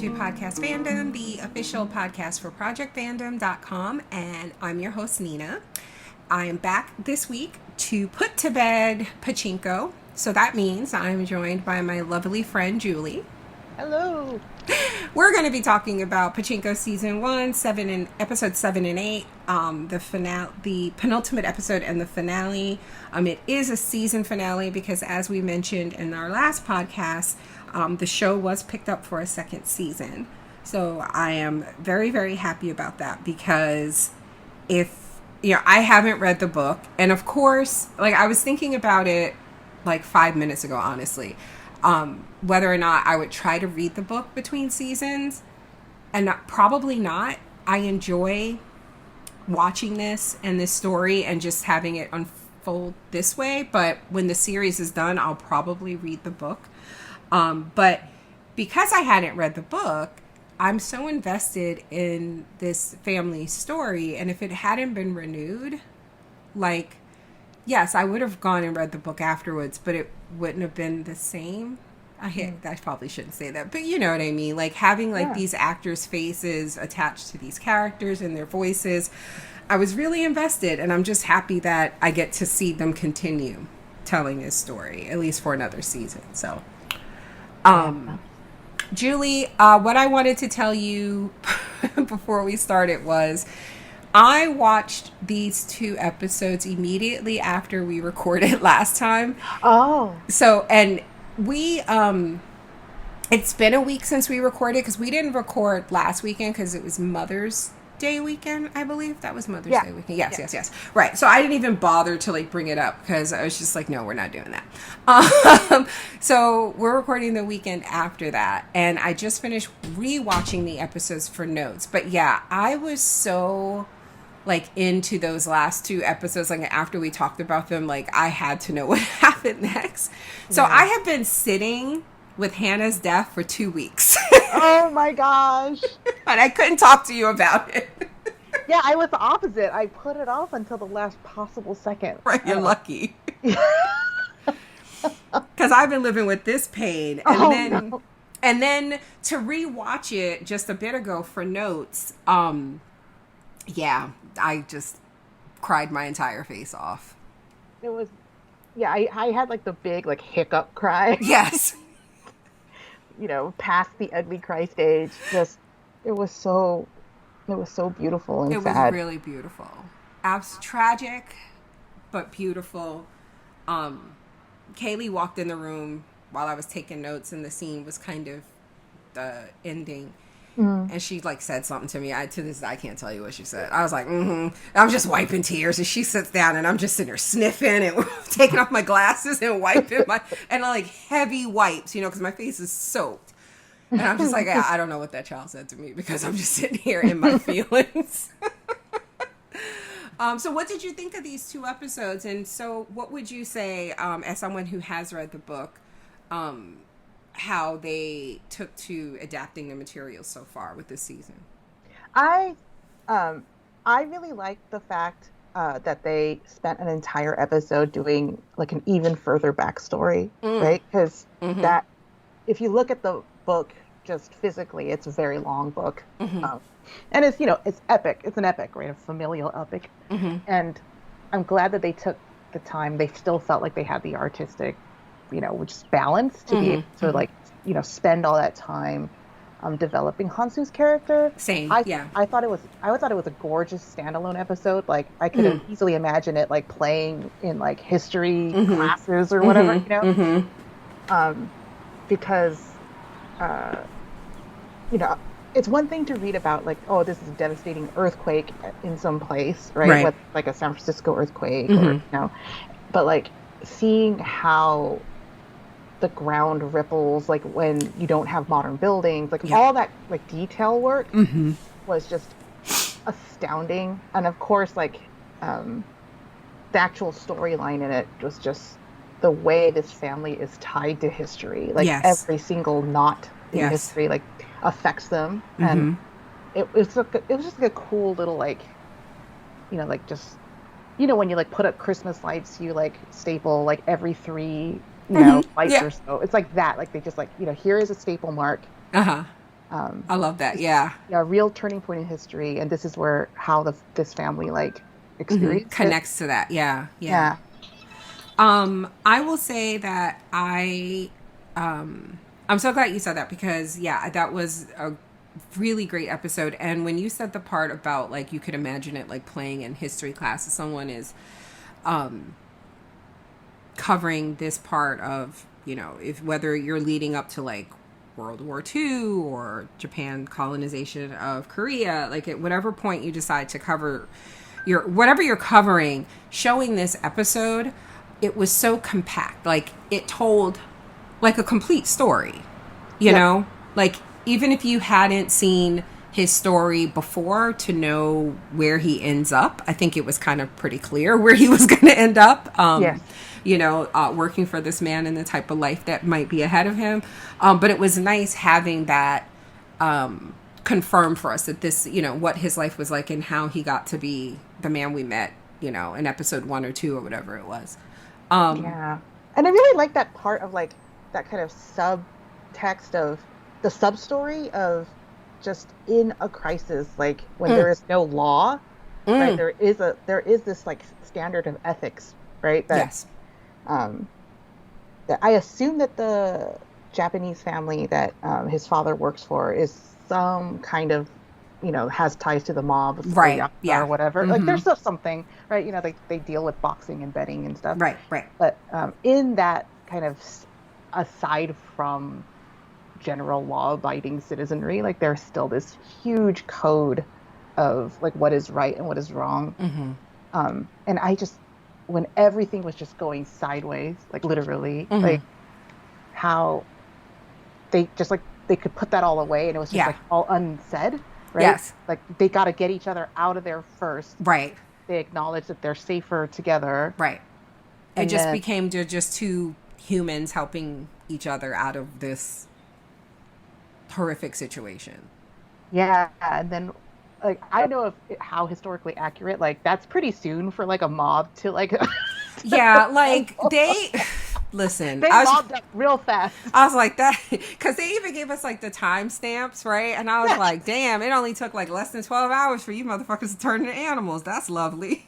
to Podcast Fandom, the official podcast for ProjectFandom.com, and I'm your host, Nina. I am back this week to put to bed Pachinko, so that means I'm joined by my lovely friend, Julie. Hello. We're going to be talking about Pachinko Season 1, Episode 7 and 8, the penultimate episode and the finale. It is a season finale because, as we mentioned in our last podcast, the show was picked up for a second season. So I am very, very happy about that because I haven't read the book. And of course, I was thinking about it 5 minutes ago, honestly. Whether or not I would try to read the book between seasons, and probably not. I enjoy watching this and this story and just having it unfold this way, but when the series is done, I'll probably read the book. But because I hadn't read the book, I'm so invested in this family story, and if it hadn't been renewed, yes, I would have gone and read the book afterwards, but it wouldn't have been the same. I probably shouldn't say that, but you know what I mean? Having these actors' faces attached to these characters and their voices, I was really invested, and I'm just happy that I get to see them continue telling this story, at least for another season. So, Julie, what I wanted to tell you before we started was I watched these 2 episodes immediately after we recorded last time. Oh. So, and we, it's been a week since we recorded because we didn't record last weekend because it was Mother's Day weekend, I believe. That was Mother's Day weekend. Yes. Right. So I didn't even bother to bring it up because I was just no, we're not doing that. So we're recording the weekend after that. And I just finished rewatching the episodes for notes. But yeah, I was so into those last 2 episodes, after we talked about them, I had to know what happened next. So I have been sitting with Hannah's death for 2 weeks. Oh my gosh. And I couldn't talk to you about it. Yeah, I was the opposite. I put it off until the last possible second. Right, you're lucky. Because I've been living with this pain. And then to rewatch it just a bit ago for notes, I just cried my entire face off. It was, I had the big hiccup cry. Yes. Past the ugly cry stage. Just, it was so beautiful and sad. It was really beautiful. Tragic, but beautiful. Kaylee walked in the room while I was taking notes, and the scene was kind of the ending. And she said something to me. To this day, I can't tell you what she said. I was I'm just wiping tears, and she sits down, and I'm just sitting there sniffing and taking off my glasses and wiping heavy wipes, because my face is soaked. And I'm just I don't know what that child said to me because I'm just sitting here in my feelings. So what did you think of these 2 episodes? And so what would you say, as someone who has read the book, how they took to adapting the material so far with this season? I really liked the fact that they spent an entire episode doing an even further backstory, right? Because that, if you look at the book just physically, it's a very long book, and it's it's epic. It's an epic, right? A familial epic, and I'm glad that they took the time. They still felt like they had the artistic, just balance to be able to spend all that time developing Hansu's character. Same. I thought it was a gorgeous standalone episode. I could have easily imagined it playing in history classes or whatever, because it's one thing to read about oh, this is a devastating earthquake in some place, right? With a San Francisco earthquake, or but seeing how the ground ripples when you don't have modern buildings, all that detail work was just astounding. And of course the actual storyline in it was just the way this family is tied to history, every single knot in history affects them. And it was just a cool little just when you put up Christmas lights, you staple every 3 lights or so. It's that. They just here is a staple mark. I love that. Yeah. Yeah, a real turning point in history, and this is where how this family like experienced Connects to that. Yeah. Yeah. Yeah. I will say that I'm so glad you said that because yeah, that was a really great episode. And when you said the part about like you could imagine it like playing in history class, if someone is covering this part of, you know, if whether you're leading up to like World War II or Japan colonization of Korea, like at whatever point you decide to cover whatever you're covering, showing this episode, it was so compact. Like it told like a complete story, you know, like even if you hadn't seen his story before to know where he ends up, I think it was kind of pretty clear where he was going to end up. You know, working for this man and the type of life that might be ahead of him. But it was nice having that confirmed for us that this, you know, what his life was like and how he got to be the man we met, you know, in episode 1 or 2 or whatever it was. Yeah. And I really like that part of like that kind of subtext of the sub story of just in a crisis, like when there is no law, right? There is this like standard of ethics, right? That, that I assume that the Japanese family that his father works for is some kind of, you know, has ties to the mob, right? Or whatever. Like there's still something, right? You know, they deal with boxing and betting and stuff, right? But in that kind of aside from general law-abiding citizenry, like there's still this huge code of like what is right and what is wrong. And I just, when everything was just going sideways, like literally, like how they just like they could put that all away and it was just like all unsaid, right? Yes. Like they got to get each other out of there first. Right. They acknowledge that they're safer together. Right. It just became just two humans helping each other out of this horrific situation. Yeah, and then like I don't know how historically accurate, like that's pretty soon for like a mob to like yeah, like they listen, they mobbed up real fast. I was like that because they even gave us like the timestamps, right? And I was like, damn, it only took like less than 12 hours for you motherfuckers to turn into animals. That's lovely.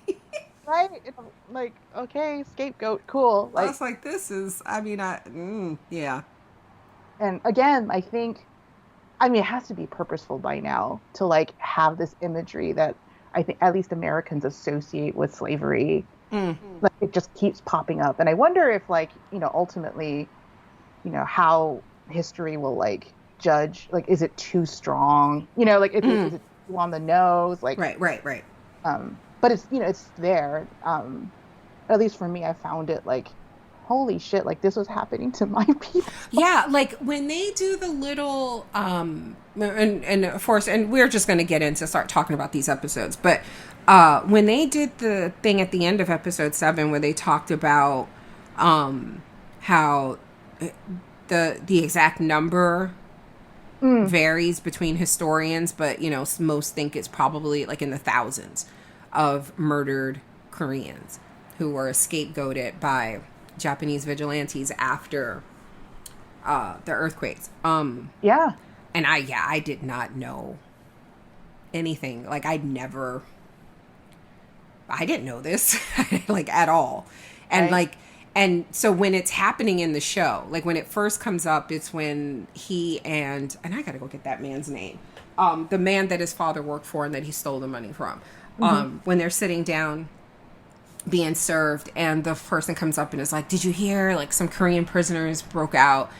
Right? It's like, okay, scapegoat, cool. Like, I was like, this is, I mean, yeah. And again, I think, I mean, it has to be purposeful by now to like have this imagery that I think at least Americans associate with slavery. Like it just keeps popping up. And I wonder if like, you know, ultimately, you know, how history will like judge, like, is it too strong? You know, like, is it too on the nose? Like, right. But it's, you know, it's there. At least for me, I found it like, holy shit, like this was happening to my people. Yeah, like when they do the little, and of course, and we're just going to get into start talking about these episodes, but when they did the thing at the end of episode 7 where they talked about how the exact number varies between historians, but, you know, most think it's probably like in the thousands of murdered Koreans who were scapegoated by Japanese vigilantes after the earthquakes. Yeah. And I did not know anything. Like I didn't know this like at all. And right. like, and so when it's happening in the show, like when it first comes up, it's when he and I gotta go get that man's name. The man that his father worked for and that he stole the money from. When they're sitting down being served and the person comes up and is like, did you hear like some Korean prisoners broke out?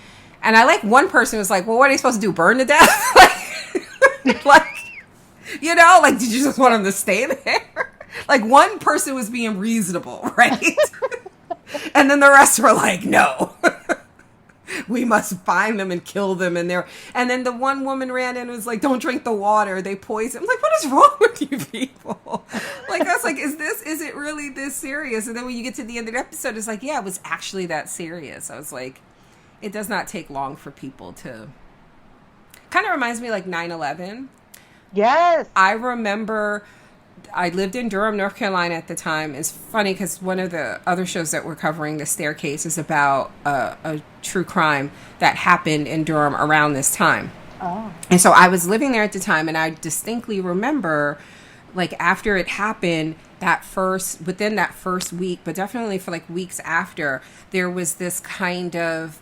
And I like one person was like, well, what are they supposed to do? Burn to death? like, you know, like, did you just want them to stay there? Like one person was being reasonable, right? And then the rest were like, no, we must find them and kill them. And then the one woman ran in and was like, don't drink the water. They poison. I'm like, what is wrong with you people? Like, I was like, is it really this serious? And then when you get to the end of the episode, it's like, yeah, it was actually that serious. I was like, it does not take long for people to kind of reminds me like 9/11. Yes. I remember I lived in Durham, North Carolina at the time. It's funny because one of the other shows that we're covering, The Staircase, is about a true crime that happened in Durham around this time. Oh. And so I was living there at the time, and I distinctly remember, like, after it happened, within that first week, but definitely for like weeks after, there was this kind of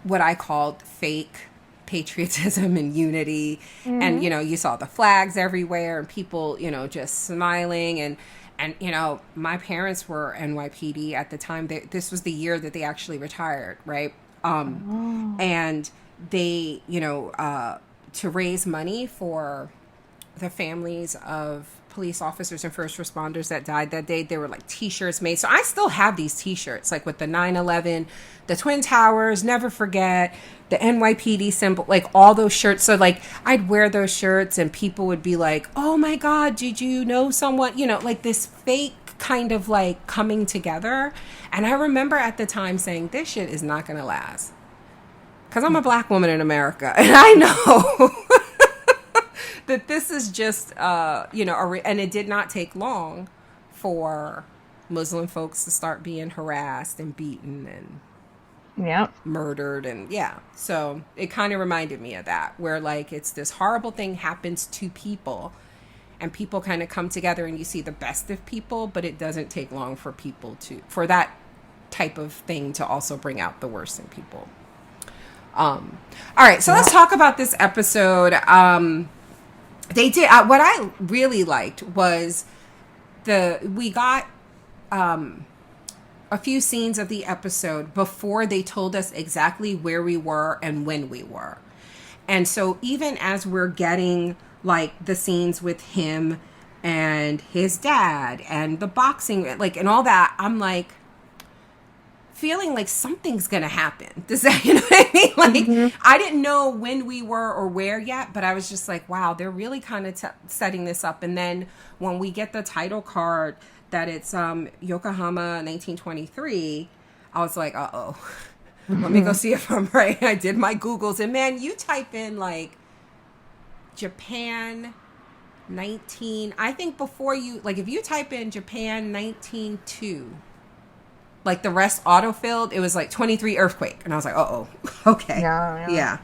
what I called fake patriotism and unity. Mm-hmm. And, you know, you saw the flags everywhere and people, you know, just smiling. And you know, my parents were NYPD at the time. This was the year that they actually retired, right? And they, you know, to raise money for the families of police officers and first responders that died that day, there were like t-shirts made. So I still have these t-shirts, like with the 9/11, the Twin Towers, never forget, the NYPD symbol, like all those shirts. So like I'd wear those shirts and people would be like, oh my God, did you know someone, you know, like this fake kind of like coming together. And I remember at the time saying, this shit is not going to last. Because I'm a black woman in America and I know that this is just, you know, and it did not take long for Muslim folks to start being harassed and beaten and murdered. And so it kind of reminded me of that, where like it's this horrible thing happens to people and people kind of come together and you see the best of people, but it doesn't take long for for that type of thing to also bring out the worst in people. All right, so let's talk about this episode. They did what I really liked was we got a few scenes of the episode before they told us exactly where we were and when we were. And so even as we're getting like the scenes with him and his dad and the boxing, like, and all that, I'm like feeling like something's gonna happen. Does that, you know what I mean? Like, I didn't know when we were or where yet, but I was just like, wow, they're really kind of setting this up. And then when we get the title card that it's Yokohama 1923, I was like, uh-oh. Let me go see if I'm right. I did my Googles, and man, you type in like Japan 19, I think before you, like if you type in Japan 1902, like the rest auto-filled, it was like 23 earthquake. And I was like, uh-oh, okay. Yeah.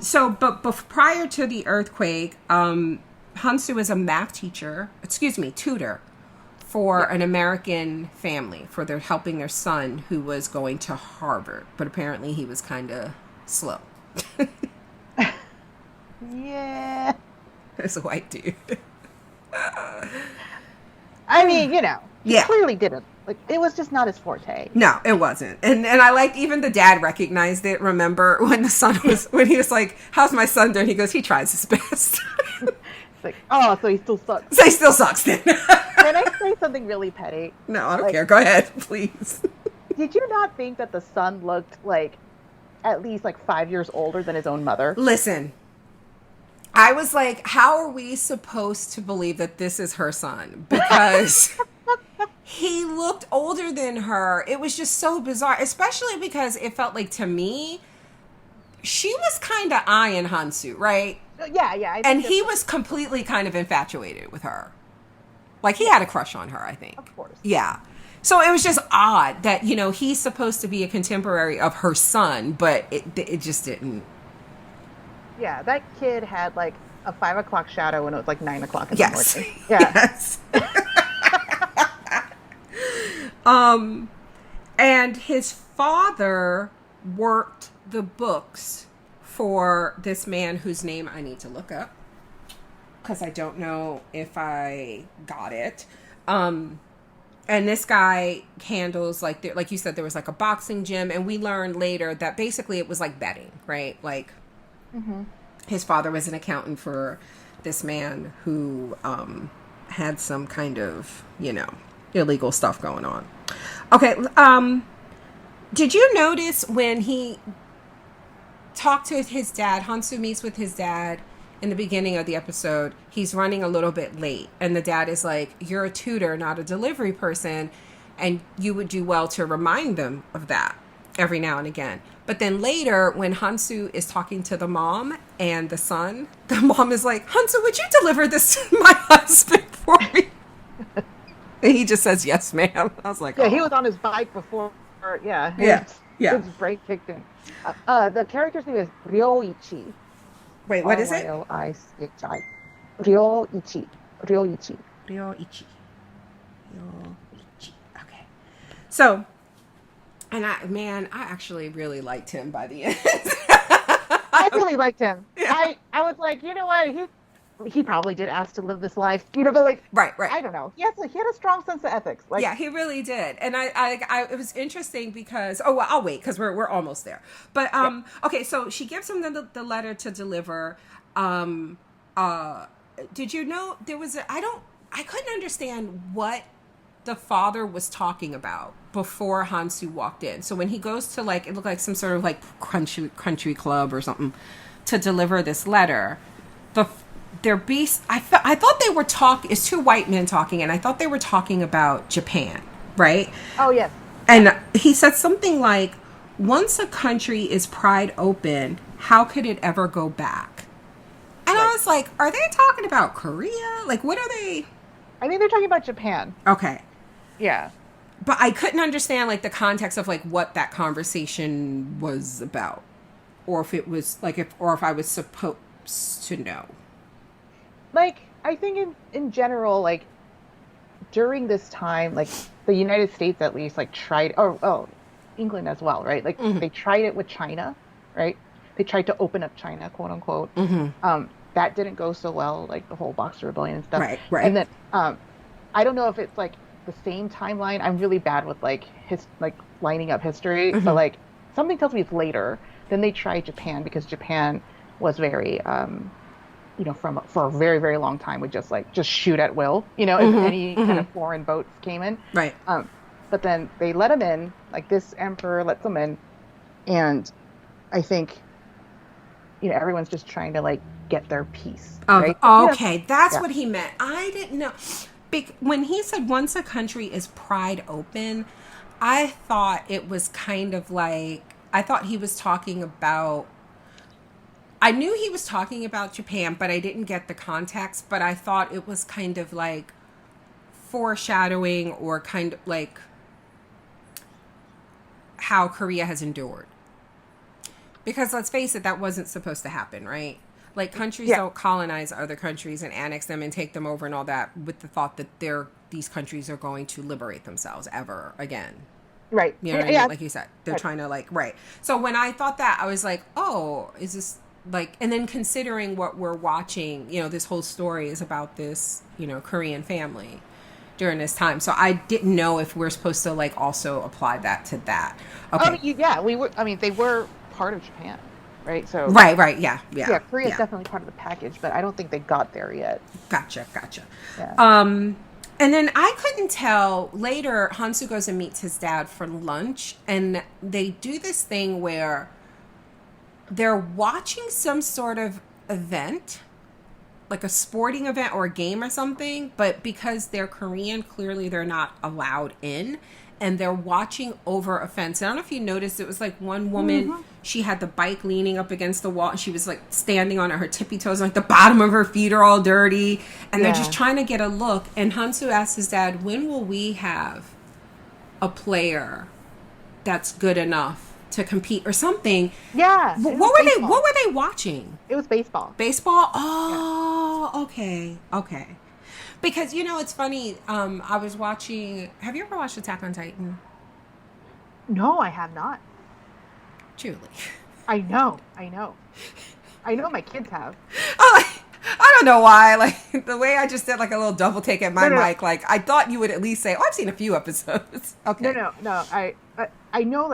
So, but prior to the earthquake, Hansu is a math tutor for an American family, for their helping their son who was going to Harvard. But apparently he was kind of slow. Yeah. It's a white dude. I mean, you know, he clearly didn't. Like, it was just not his forte. No, it wasn't. And I liked even the dad recognized it. Remember when the son when he was like, how's my son doing? He goes, he tries his best. It's like, oh, so he still sucks. So he still sucks then. Can I say something really petty? No, I don't care. Go ahead, please. Did you not think that the son looked like at least like 5 years older than his own mother? Listen, I was like, how are we supposed to believe that this is her son? Because he looked older than her. It was just so bizarre, especially because it felt like, to me, she was kind of eyeing Hansu, right? Yeah. And he was completely kind of infatuated with her. Like, he had a crush on her, I think. Of course. Yeah. So it was just odd that, you know, he's supposed to be a contemporary of her son, but it just didn't. Yeah, that kid had like a 5 o'clock shadow when it was like 9 o'clock in the morning. Yeah. Yes. And his father worked the books for this man whose name I need to look up because I don't know if I got it. And this guy handles, like you said, there was like a boxing gym, and we learned later that basically it was like betting, right? Like, his father was an accountant for this man who had some kind of, you know, illegal stuff going on. Okay, did you notice when he talked to his dad, Hansu meets with his dad in the beginning of the episode, he's running a little bit late, and the dad is like, you're a tutor, not a delivery person, and you would do well to remind them of that every now and again. But then later, when Hansu is talking to the mom and the son, the mom is like, Hansu, would you deliver this to my husband for me? And he just says, yes, ma'am. I was like, yeah, he was on his bike before. Yeah. Yeah. It's brain kicked in. The character's name is Ryoichi. Wait, what is it? Ryoichi. Ryoichi. Ryoichi. Ryoichi. Ryoichi. Okay. So, and I actually really liked him by the end. I really liked him. Yeah. I was like, you know what? He probably did ask to live this life. You know, but like Right, right. I don't know. He had a strong sense of ethics. Like Yeah, he really did, and it was interesting because well, I'll wait because we're almost there. But yeah. okay, so she gives him the letter to deliver. Um, uh, did you know there was I couldn't understand what the father was talking about before Hansu walked in. So when he goes to it looked like some sort of country club or something to deliver this letter. The Their beast. I thought they were talking. It's two white men talking, and I thought they were talking about Japan, right? Oh yes. And he said something like, "Once a country is pried open, how could it ever go back?" And I was like, "Are they talking about Korea? Like, what are they?" I think they're talking about Japan. Okay. Yeah. But I couldn't understand the context of what that conversation was about, or if it was if I was supposed to know. I think in general, during this time, the United States at least tried, England as well, right? They tried it with China, right? They tried to open up China, quote unquote. That didn't go so well, the whole Boxer Rebellion and stuff. Right, right. And then I don't know if it's the same timeline. I'm really bad with lining up history, but something tells me it's later. Then they tried Japan because Japan was very for a very, very long time would just shoot at will, if any kind of foreign boats came in. Right. But then they let them in, this emperor lets them in. And I think, everyone's just trying to get their peace. Right? Okay. That's what he meant. I didn't know. When he said once a country is pried open, I thought it was kind of I thought he was talking about, I knew he was talking about Japan, but I didn't get the context. But I thought it was kind of foreshadowing or kind of how Korea has endured. Because let's face it, that wasn't supposed to happen, right? Countries don't colonize other countries and annex them and take them over and all that with the thought that these countries are going to liberate themselves ever again. Right. You know what I mean? Like you said, they're trying to right. So when I thought that, I was like, oh, is this and then considering what we're watching, this whole story is about this, Korean family during this time. So I didn't know if we're supposed to also apply that to that. Okay. We were. I mean, they were part of Japan, right? So right, yeah. Korea is definitely part of the package, but I don't think they got there yet. Gotcha. Yeah. And then I couldn't tell. Later, Hansu goes and meets his dad for lunch, and they do this thing where they're watching some sort of event, like a sporting event or a game or something, but because they're Korean, clearly they're not allowed in, and they're watching over a fence. I don't know if you noticed, it was one woman, she had the bike leaning up against the wall, and she was standing on her tippy toes, the bottom of her feet are all dirty, and they're just trying to get a look. And Hansu asked his dad, when will we have a player that's good enough to compete or something? Yeah. What were they watching? It was baseball. Baseball? Oh, yeah. Okay. Because, it's funny, I was watching, have you ever watched Attack on Titan? No, I have not. Truly. I know my kids have. Oh, I don't know why, the way I just did a little double take at my mic, I thought you would at least say, oh, I've seen a few episodes. Okay. No, I know,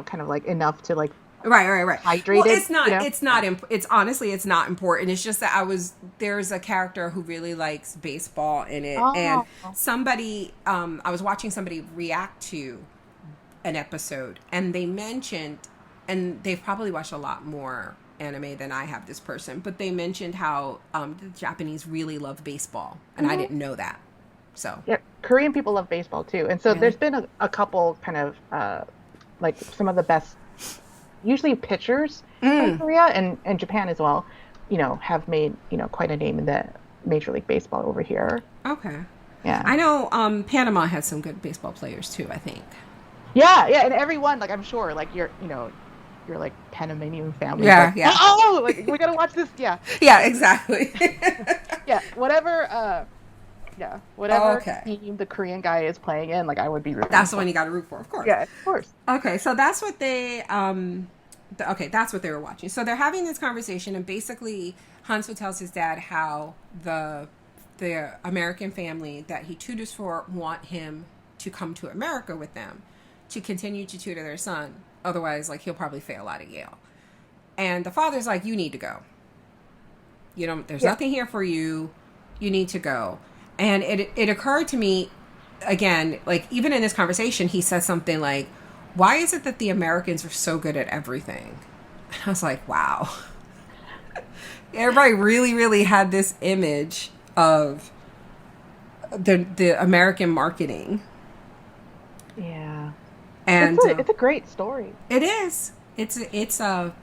kind of enough to right hydrated. Well, it's honestly, it's not important. It's just that there's a character who really likes baseball in it. And somebody, I was watching somebody react to an episode, and they mentioned, and they've probably watched a lot more anime than I have, this person, but they mentioned how the Japanese really love baseball, and I didn't know that. So yeah, Korean people love baseball too. And so there's been a couple kind of some of the best, usually pitchers from Korea and Japan as well, have made, quite a name in the Major League Baseball over here. Okay. Yeah. I know Panama has some good baseball players too, I think. Yeah, yeah, and everyone, like, I'm sure, like, you're like Panamanian family, Yeah, like, yeah. like, we gotta watch this. Yeah, Yeah, exactly. yeah, whatever Okay. team the Korean guy is playing in, like, I would be rooting That's the for. one you got to root for, of course. Yeah, of course. Okay, so that's what okay, that's what they were watching. So they're having this conversation, and basically Hansu tells his dad how the American family that he tutors for want him to come to America with them to continue to tutor their son. Otherwise, like, he'll probably fail out of Yale. And the father's like, you need to go. There's nothing here for you. You need to go. And it occurred to me again, like, even in this conversation, he says something like, why is it that the Americans are so good at everything? And I was like, wow. Everybody really, really had this image of the American marketing. Yeah. And it's a great story. It is. It's a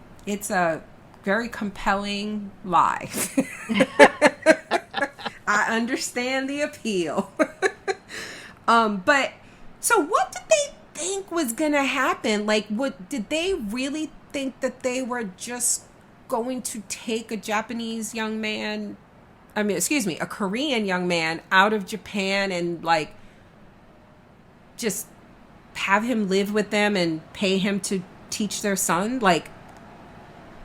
very compelling lie. I understand the appeal. But so what did they think was gonna happen? Like, did they really think that they were just going to take a Japanese young man, a Korean young man out of Japan and, like, just have him live with them and pay him to teach their son? Like,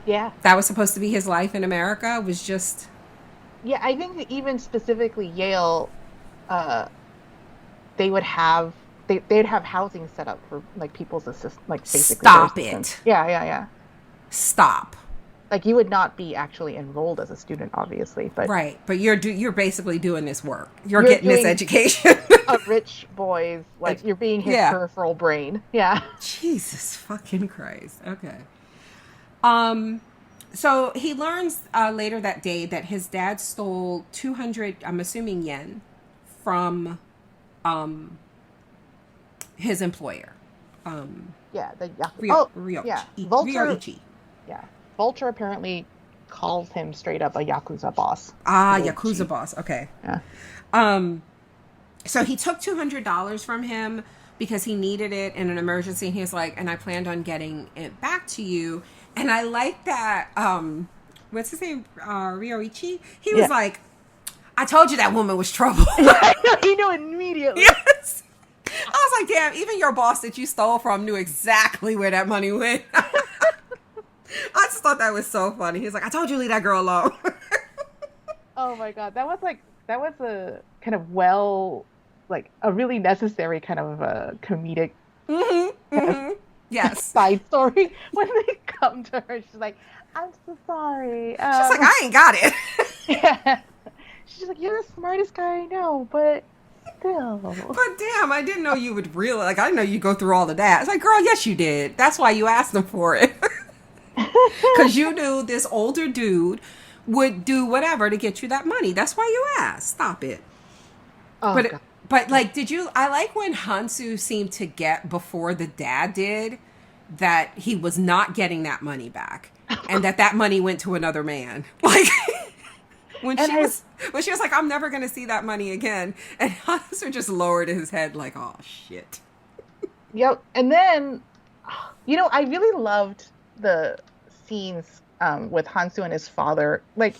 yeah, that was supposed to be his life in America? Was just... Yeah, I think that even specifically Yale, they'd have housing set up for, like, people's like, basically. Stop it. Yeah. Stop. Like, you would not be actually enrolled as a student, obviously, but right. But you're basically doing this work. You're getting this education. A rich boy's, like, you're being his peripheral brain. Yeah. Jesus fucking Christ. Okay. So he learns later that day that his dad stole 200, I'm assuming yen, from his employer. Yeah, the Ryoichi. Yeah. Vulture apparently calls him straight up a Yakuza boss. Yakuza boss. Okay. Yeah. So he took $200 from him because he needed it in an emergency. And he was like, and I planned on getting it back to you. And I like that, what's his name? Ryoichi? He was like, I told you that woman was trouble. He knew immediately. Yes. I was like, damn, even your boss that you stole from knew exactly where that money went. I just thought that was so funny. He was like, I told you to leave that girl alone. Oh my God. That was a kind of a really necessary kind of a comedic yes. side story when they come to her. She's like, I'm so sorry. She's like, I ain't got it. Yeah. She's like, you're the smartest guy I know, but still. But damn, I didn't know you would really, like, I didn't know you'd go through all of that. It's like, girl, yes, you did. That's why you asked them for it. Because you knew this older dude would do whatever to get you that money. That's why you asked. Stop it. Oh, God. But like, I like when Hansu seemed to get before the dad did that he was not getting that money back and that money went to another man. Like, when she was like, I'm never going to see that money again. And Hansu just lowered his head like, oh, shit. Yep. And then, I really loved the scenes with Hansu and his father. Like,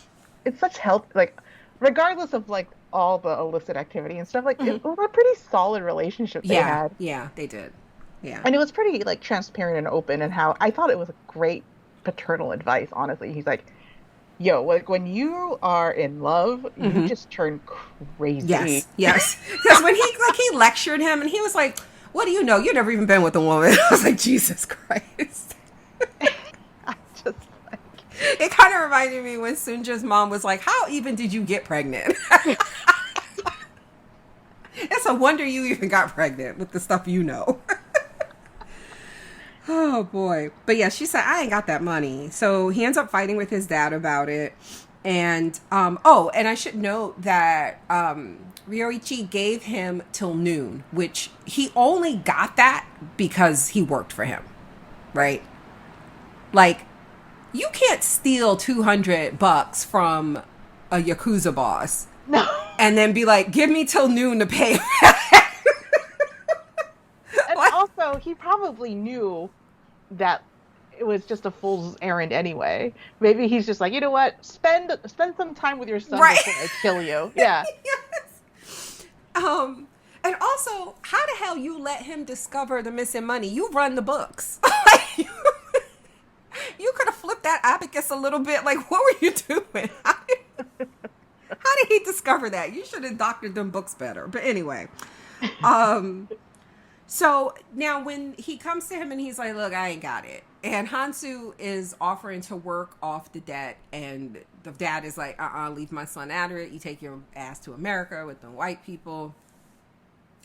it's such help, like, regardless of, like, all the illicit activity and stuff, like, it was a pretty solid relationship they had. Yeah, they did. Yeah. And it was pretty, like, transparent and open, and how I thought it was a great paternal advice, honestly. He's like, yo, like, when you are in love, you just turn crazy. Yes. Because when he lectured him and he was like, what do you know? You've never even been with a woman. I was like, Jesus Christ. It kind of reminded me when Sunja's mom was like, how even did you get pregnant? It's a wonder you even got pregnant with the stuff you know. Oh, boy. But yeah, she said, I ain't got that money. So he ends up fighting with his dad about it. And, and I should note that Ryoichi gave him till noon, which he only got that because he worked for him. Right? Like, you can't steal $200 from a Yakuza boss. No. And then be like, give me till noon to pay. And also, he probably knew that it was just a fool's errand anyway. Maybe he's just like, you know what? Spend some time with your son before I kill you. Yeah. Yes. And also, how the hell you let him discover the missing money? You run the books. You could have flipped that abacus a little bit. Like, what were you doing? How did he discover that? You should have doctored them books better. But anyway, so now when he comes to him and he's like, look, I ain't got it. And Hansu is offering to work off the debt. And the dad is like, leave my son out of it. You take your ass to America with the white people.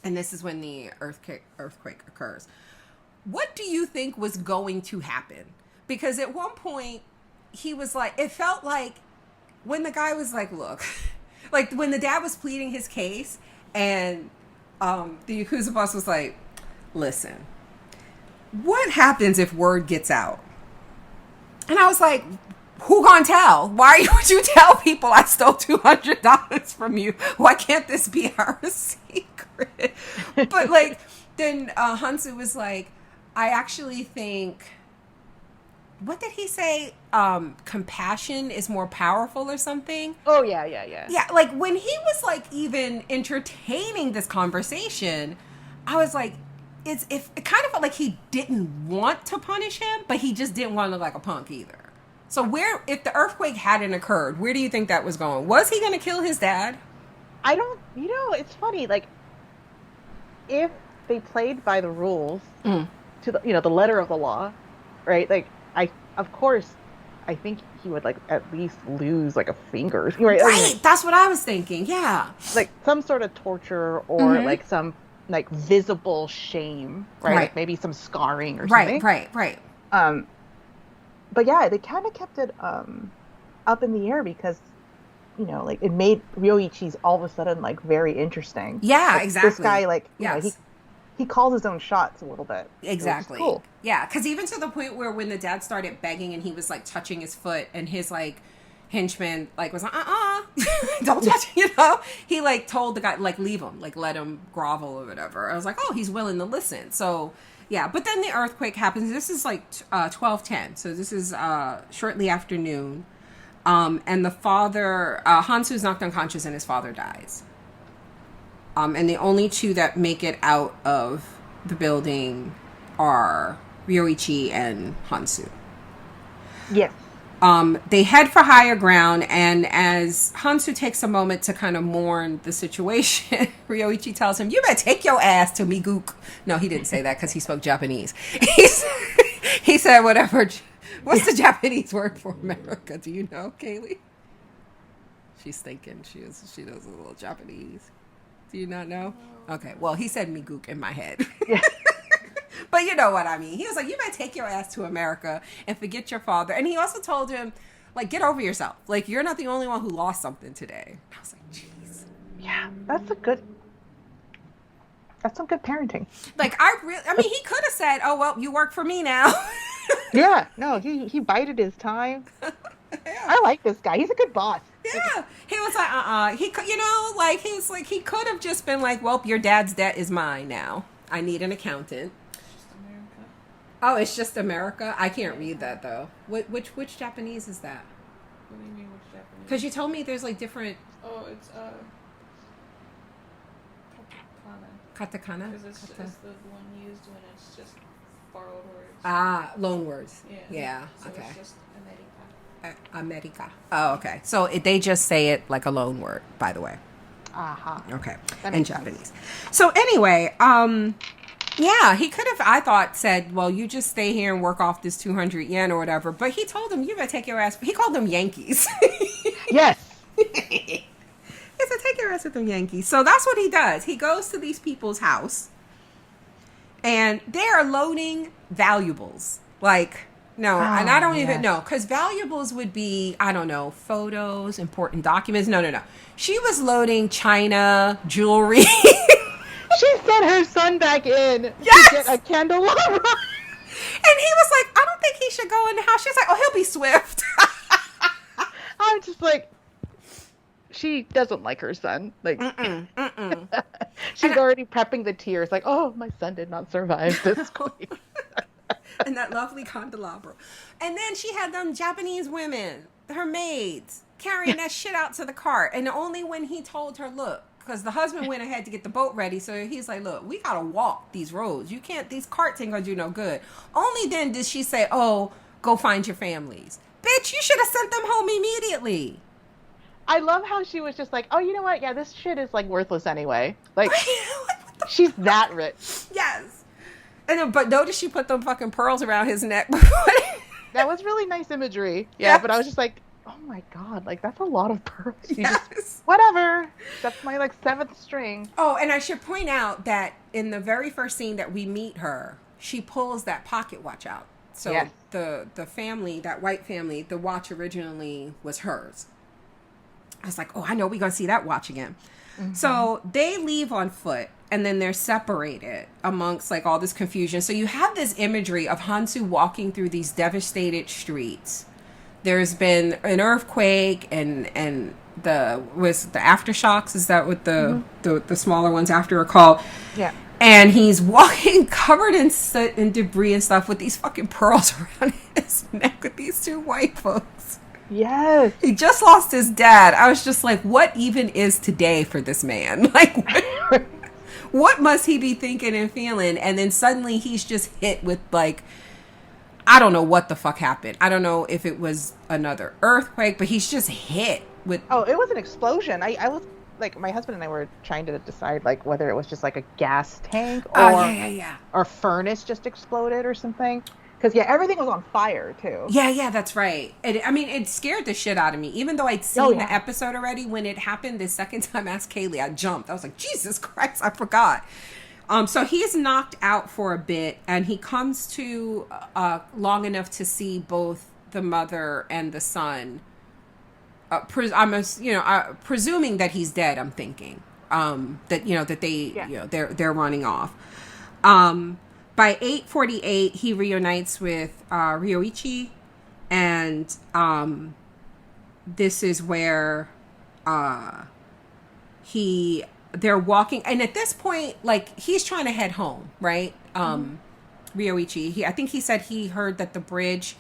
And this is when the earthquake occurs. What do you think was going to happen? Because at one point, he was like, it felt like when the guy was like, look, like when the dad was pleading his case and the Yakuza boss was like, listen, what happens if word gets out? And I was like, who gonna tell? Why would you tell people I stole $200 from you? Why can't this be our secret? But like, then Hansu was like, I actually think, what did he say? Compassion is more powerful or something? Oh, yeah. Yeah, like when he was like even entertaining this conversation, I was like, it kind of felt like he didn't want to punish him, but he just didn't want to look like a punk either. So if the earthquake hadn't occurred, where do you think that was going? Was he going to kill his dad? I don't, it's funny, like, if they played by the rules to the, the letter of the law, right? Like, I think he would like at least lose like a finger. Right? Right. That's what I was thinking. Yeah. Like some sort of torture or like some like visible shame, right? Like maybe some scarring or something. Right. But yeah, they kind of kept it up in the air because, like it made Ryoichi's all of a sudden like very interesting. Yeah, like, exactly. This guy like, he calls his own shots a little bit. Exactly. Cool. Yeah, because even to the point where when the dad started begging and he was like touching his foot and his like henchman like was like, don't touch it, he like told the guy like leave him, like let him grovel or whatever. I was like, oh, he's willing to listen. So yeah, but then the earthquake happens. This is like 12:10, so this is shortly after noon. And the father, Hansu's knocked unconscious and his father dies. And the only two that make it out of the building are Ryoichi and Hansu. Yes. They head for higher ground, and as Hansu takes a moment to kind of mourn the situation, Ryoichi tells him, you better take your ass to Miguk. No, he didn't say that because he spoke Japanese. He said whatever. What's the Japanese word for America? Do you know, Kaylee? She's thinking. She knows a little Japanese. Do you not know? Okay. Well, he said Miguk in my head. Yeah. But you know what I mean. He was like, you better take your ass to America and forget your father. And he also told him, like, get over yourself. Like, you're not the only one who lost something today. I was like, jeez. Yeah, that's some good parenting. Like, he could have said, oh, well, you work for me now. Yeah. No, he bided his time. Yeah. I like this guy. He's a good boss. Yeah. He was like, he could, he could have just been like, well, your dad's debt is mine now. I need an accountant. Oh, it's just America? I can't read that, though. Which Japanese is that? What do you mean, which Japanese? Because you told me there's, like, different... Oh, it's, katakana? Because it's the one used when it's just borrowed words. Ah, loan words. Yeah, so okay. It's just America. Oh, okay. So they just say it like a loan word, by the way. Aha. Okay. In Japanese. Sense. So anyway, yeah, he could have, I thought, said, well, you just stay here and work off this 200 yen or whatever. But he told him, you better take your ass. He called them Yankees. Yes. He said, take your ass with them Yankees. So that's what he does. He goes to these people's house. And they are loading valuables. Like, no, and I don't even know. Because valuables would be, I don't know, photos, important documents. No. She was loading china, jewelry. She sent her son back in to get a candelabra. And he was like, I don't think he should go in the house. She's like, oh, he'll be swift. I'm just like, she doesn't like her son. Like, Mm-mm, mm-mm. she's already prepping the tears. Like, oh, my son did not survive this quake. And that lovely candelabra. And then she had them Japanese women, her maids, carrying that shit out to the cart. And only when he told her, look, because the husband went ahead to get the boat ready. So he's like, look, we got to walk these roads. You can't, these carts ain't going to do no good. Only then did she say, oh, go find your families. Bitch, you should have sent them home immediately. I love how she was just like, oh, you know what? Yeah, this shit is like worthless anyway. Like, she's that rich. Yes. And then, but notice she put them fucking pearls around his neck. That was really nice imagery. Yeah, yes. But I was just like, oh my god, like that's a lot of pearls. Yes. Whatever. That's my like 7th string. Oh, and I should point out that in the very first scene that we meet her, she pulls that pocket watch out. So yes. the family, that white family, the watch originally was hers. I was like, oh, I know we're going to see that watch again. Mm-hmm. So they leave on foot. And then they're separated amongst like all this confusion. So you have this imagery of Hansu walking through these devastated streets. There's been an earthquake and the aftershocks. Is that what the smaller ones after are called? Yeah. And he's walking covered in soot and debris and stuff with these fucking pearls around his neck with these 2 white folks. Yes. He just lost his dad. I was just like, what even is today for this man? Like, what must he be thinking and feeling? And then suddenly he's just hit with like, I don't know what the fuck happened. I don't know if it was another earthquake, but he's just hit with. Oh, it was an explosion. I was like, my husband and I were trying to decide like whether it was just like a gas tank or or furnace just exploded or something. Because, yeah, everything was on fire, too. Yeah, that's right. It scared the shit out of me. Even though I'd seen the episode already, when it happened the second time, Ask Kaylee, I jumped. I was like, Jesus Christ, I forgot. So he's knocked out for a bit, and he comes to long enough to see both the mother and the son. Presuming that he's dead, I'm thinking. They're running off. By 8:48, he reunites with Ryoichi, and this is where they're walking, and at this point, like, he's trying to head home, right? Ryoichi, I think he said he heard that the bridge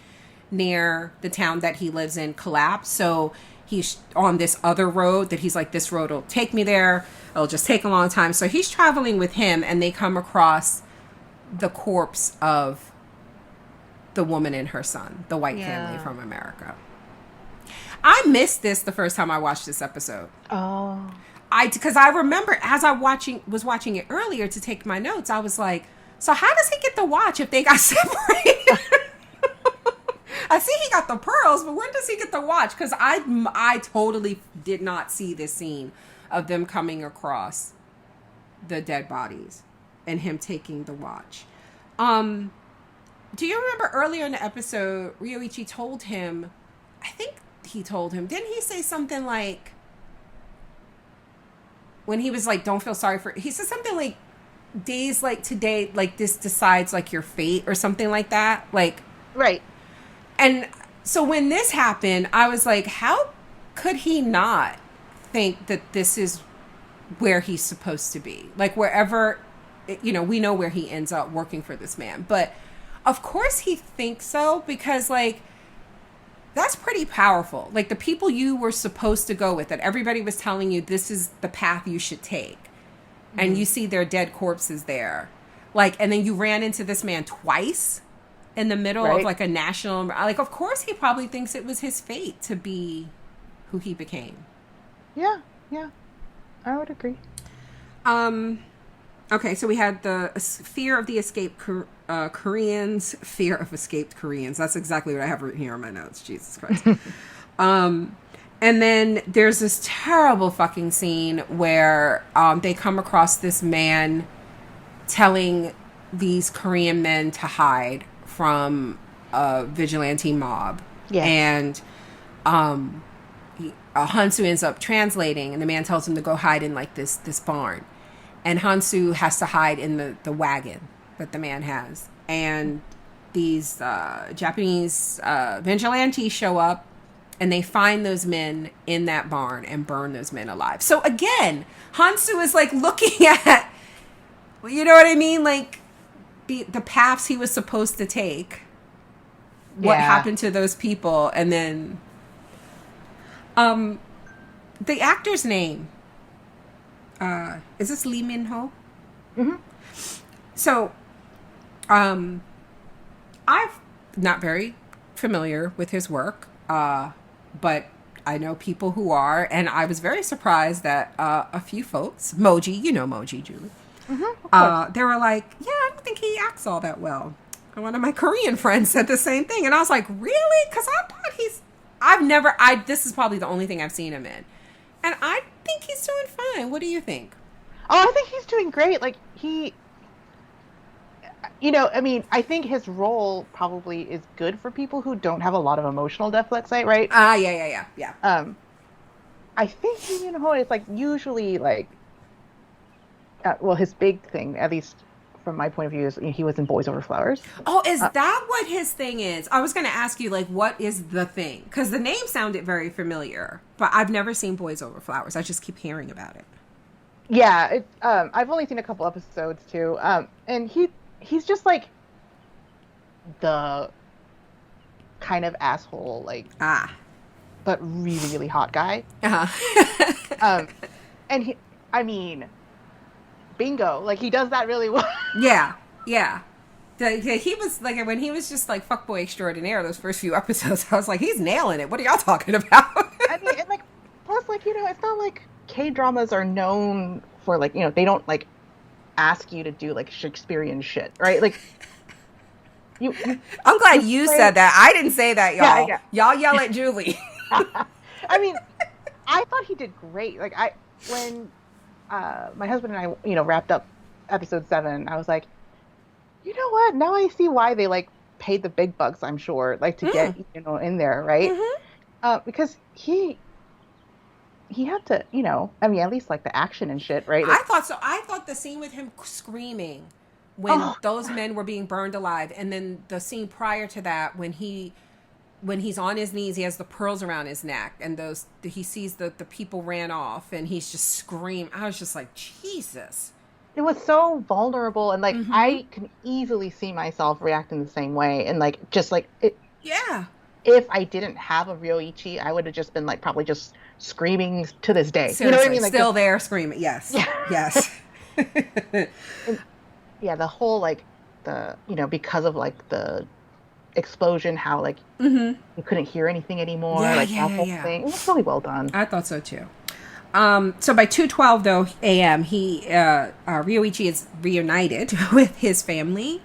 near the town that he lives in collapsed, so he's on this other road that he's like, this road will take me there. It'll just take a long time. So he's traveling with him, and they come across the corpse of the woman and her son, the white family from America. I missed this the first time I watched this episode. Oh. Because I remember as I was watching it earlier to take my notes, I was like, so how does he get the watch if they got separated? I see he got the pearls, but when does he get the watch? Because I totally did not see this scene of them coming across the dead bodies and him taking the watch. Do you remember earlier in the episode, Ryoichi told him, didn't he say something like, when he was like, don't feel sorry for, he said something like, days like today, like this decides like your fate or something like that. Like, right. And so when this happened, I was like, how could he not think that this is where he's supposed to be? Like, wherever, we know where he ends up working for this man. But of course he thinks so, because like, that's pretty powerful. Like, the people you were supposed to go with, that everybody was telling you this is the path you should take. Mm-hmm. And you see their dead corpses there. Like, and then you ran into this man twice in the middle of like a national, like, of course he probably thinks it was his fate to be who he became. Yeah. I would agree. Okay, so we had the fear of the escaped Koreans, fear of escaped Koreans. That's exactly what I have written here in my notes. Jesus Christ. And then there's this terrible fucking scene where they come across this man telling these Korean men to hide from a vigilante mob. Yes. And Hansu ends up translating, and the man tells him to go hide in like this barn. And Hansu has to hide in the wagon that the man has. And these Japanese vigilantes show up, and they find those men in that barn and burn those men alive. So again, Hansu is like looking at, you know what I mean? Like the paths he was supposed to take, what happened to those people. And then, the actor's name, is this Lee Min-ho? Mm-hmm. So, I'm not very familiar with his work, but I know people who are, and I was very surprised that a few folks, Moji, you know Moji, Julie, they were like, yeah, I don't think he acts all that well. And one of my Korean friends said the same thing, and I was like, really? Because I thought this is probably the only thing I've seen him in, and I think he's doing fine. What do you think? Oh, I think he's doing great. Like, I mean, I think his role probably is good for people who don't have a lot of emotional depth, let's say, right? Yeah. I think Lee Min-ho is, like, usually, like, well, his big thing, at least from my point of view, is he was in Boys Over Flowers. Oh, is that what his thing is? I was going to ask you, like, what is the thing? Because the name sounded very familiar, but I've never seen Boys Over Flowers. I just keep hearing about it. Yeah, I've only seen a couple episodes, too. And he's just, like, the kind of asshole, like, but really, really hot guy. And bingo, like, he does that really well. Yeah. He was, like, when he was just, like, fuckboy extraordinaire those first few episodes, I was like, he's nailing it. What are y'all talking about? I mean, and, like, plus, like, it's not like K-dramas are known for, like, they don't, like, ask you to do, like, Shakespearean shit, right? Like, I'm glad you said that. I didn't say that, y'all. Yeah. Y'all yell at Julie. I mean, I thought he did great. Like, when my husband and I, wrapped up episode 7, I was like, you know what? Now I see why they, like, paid the big bucks, I'm sure, like, to get, in there, right? Mm-hmm. Because he had to, I mean, at least, like, the action and shit, right? Like, I thought so. I thought the scene with him screaming when those men were being burned alive, and then the scene prior to that when he's on his knees, he has the pearls around his neck, and he sees the people ran off, and he's just screaming. I was just like, Jesus. It was so vulnerable, and, like, I can easily see myself reacting the same way, and, like, just, like, it. Yeah. If I didn't have a Ryoichi, I would have just been, like, probably just screaming to this day. Seriously, you know what I mean? Like, still there screaming. Yes. Yeah. Yes. And, yeah, the whole, like, because of, like, the explosion, how, like, you couldn't hear anything anymore. That whole thing. It was really well done. I thought so, too. So by 2:12 though a.m., Ryoichi is reunited with his family,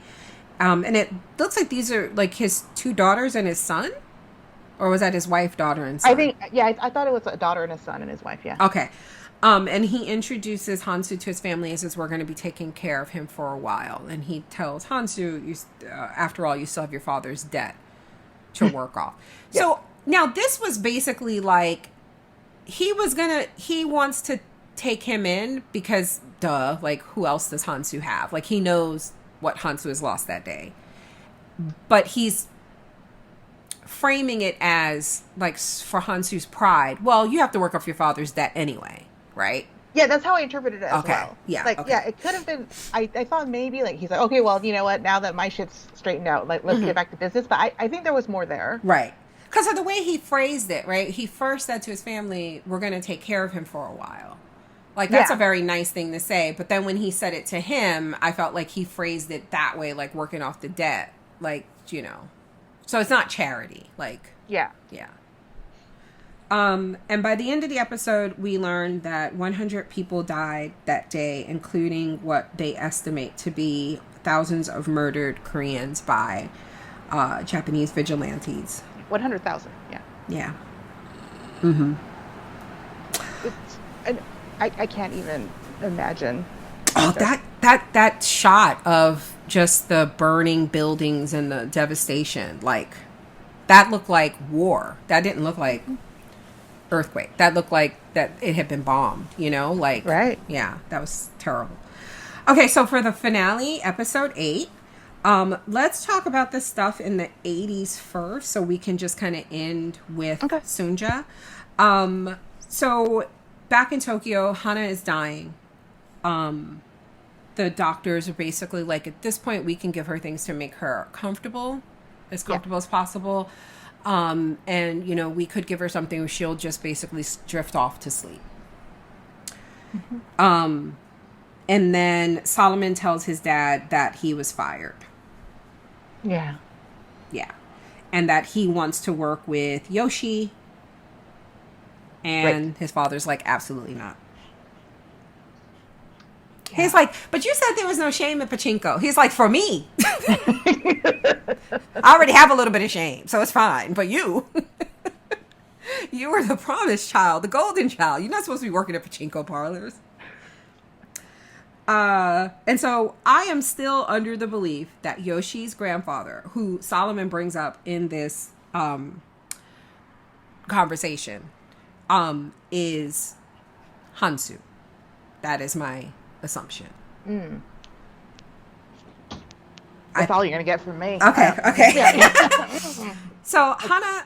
and it looks like these are like his 2 daughters and his son, or was that his wife, daughter, and son? I thought it was a daughter and a son and his wife. Yeah. Okay, and he introduces Hansu to his family and says, "We're going to be taking care of him for a while," and he tells Hansu, "After all, you still have your father's debt to work off." Yeah. So now this was basically like. He wants to take him in because, like, who else does Hansu have? Like, he knows what Hansu has lost that day. But he's framing it as, like, for Hansu's pride. Well, you have to work off your father's debt anyway, right? Yeah, that's how I interpreted it as well. Yeah. Like, okay. Yeah, it could have been, I thought maybe, like, he's like, okay, well, you know what, now that my shit's straightened out, like, let's get back to business. But I think there was more there. Right. Because of the way he phrased it, right? He first said to his family, we're going to take care of him for a while. Like, that's a very nice thing to say. But then when he said it to him, I felt like he phrased it that way, like working off the debt. Like, So it's not charity. Like, yeah. And by the end of the episode, we learned that 100 people died that day, including what they estimate to be thousands of murdered Koreans by Japanese vigilantes. 100,000, yeah. Yeah. Mm-hmm. I can't even imagine. Oh, that shot of just the burning buildings and the devastation, like, that looked like war. That didn't look like earthquake. That looked like that it had been bombed, like, right. Yeah, that was terrible. Okay, so for the finale, episode 8, Let's talk about the stuff in the 80s first, so we can just kind of end with Sunja. So back in Tokyo, Hana is dying. The doctors are basically like, at this point, we can give her things to make her comfortable as possible. And, you know, we could give her something where she'll just basically drift off to sleep. Mm-hmm. And then Solomon tells his dad that he was fired. Yeah. Yeah. And that he wants to work with Yoshi. And his father's like, absolutely not. Yeah. He's like, but you said there was no shame in Pachinko. He's like, for me. I already have a little bit of shame, so it's fine. But you were the promised child, the golden child. You're not supposed to be working at Pachinko parlors. And so I am still under the belief that Yoshi's grandfather, who Solomon brings up in this conversation, is Hansu. That is my assumption. That's all you're gonna get from me. Okay. So Hana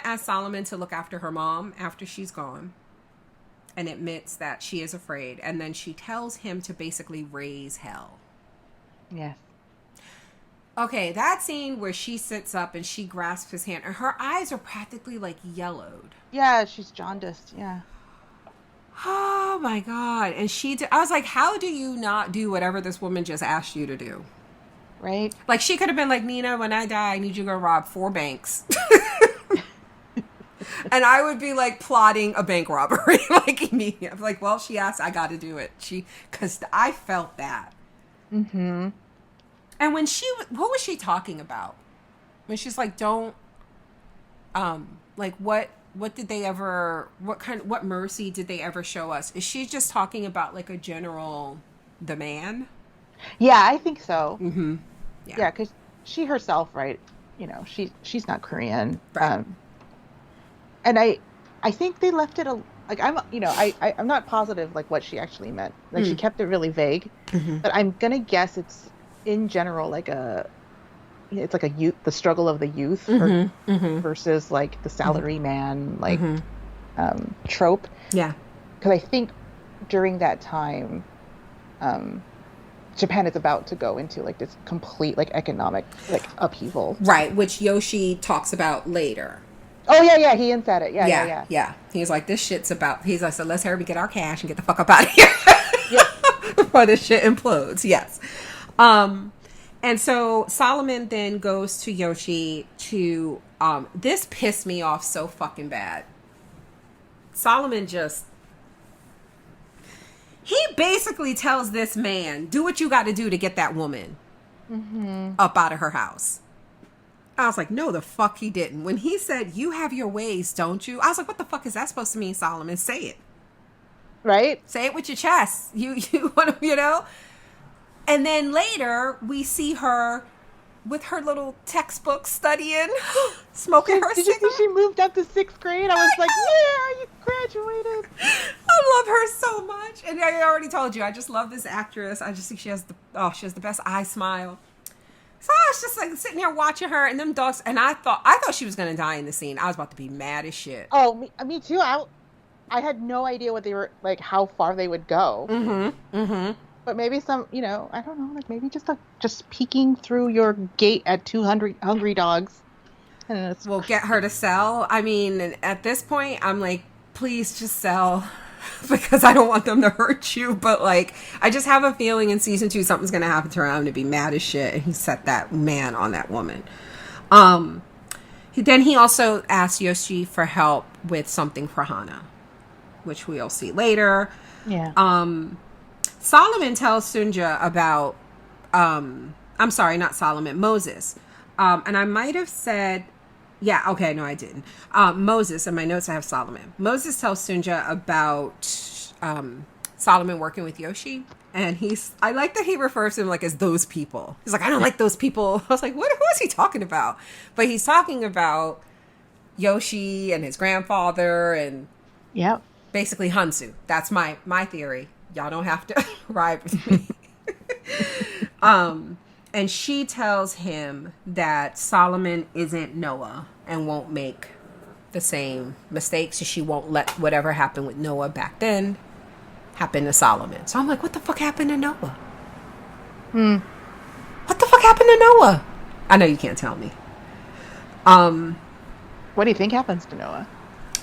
asks Solomon to look after her mom after she's gone, and admits that she is afraid, and then she tells him to basically raise hell. Yes. Okay, that scene where she sits up and she grasps his hand, and her eyes are practically like yellowed. Yeah, she's jaundiced. Yeah. Oh my God. And I was like, how do you not do whatever this woman just asked you to do? Right. Like, she could have been like, Nina, when I die, I need you to go rob 4 banks. And I would be like plotting a bank robbery, like immediately. I'm like, well, she asked, I got to do it. Because I felt that. Mm-hmm. And when what was she talking about? When she's like, don't, like, what did they ever, what mercy did they ever show us? Is she just talking about like a general demand? Yeah, I think so. Mm-hmm. Yeah, because she herself, right? You know, she's not Korean. Right. And I think they left it I'm not positive like what she actually meant. Like she kept it really vague. Mm-hmm. But I'm gonna guess it's in general like it's like a youth, the struggle of the youth versus like the salary man like trope. Yeah. Because I think during that time, Japan is about to go into like this complete like economic like upheaval. Right, which Yoshi talks about later. Oh yeah, he hints at it. Yeah. He's like, this shit's about. He's like, so let's hurry get our cash and get the fuck up out of here before this shit implodes. Yes. And so Solomon then goes to Yoshi to. This pissed me off so fucking bad. Solomon he basically tells this man, do what you got to do to get that woman up out of her house. I was like, no, the fuck he didn't. When he said, you have your ways, don't you? I was like, what the fuck is that supposed to mean, Solomon? Say it. Right? Say it with your chest. You want to, you know? And then later, we see her with her little textbook studying, smoking her cigarette. Did you see she moved up to 6th grade? I was like, yeah, you graduated. I love her so much. And I already told you, I just love this actress. I just think she has the best eye smile. So I was just like sitting there watching her and them dogs, and I thought she was gonna die in the scene. I was about to be mad as shit. Oh, me too. I had no idea what they were like, how far they would go. But maybe some, I don't know, like maybe just peeking through your gate at 200 hungry dogs. We'll get her to sell. I mean, at this point, I'm like, please just sell. Because I don't want them to hurt you, but like I just have a feeling in season 2 something's gonna happen to her. I'm gonna be mad as shit, and he set that man on that woman. Then he also asked Yoshi for help with something for Hana, which we'll see later. Yeah. Solomon tells Sunja about I'm sorry, not Solomon, Moses. And I might have said I didn't. Moses, in my notes I have Solomon. Moses tells Sunja about Solomon working with Yoshi. And I like that he refers to him like as those people. He's like, I don't like those people. I was like, who is he talking about? But he's talking about Yoshi and his grandfather and basically Hansu. That's my theory. Y'all don't have to ride with me. And she tells him that Solomon isn't Noah and won't make the same mistakes. She won't let whatever happened with Noah back then happen to Solomon. So I'm like, what the fuck happened to Noah? What the fuck happened to Noah? I know you can't tell me. What do you think happens to Noah?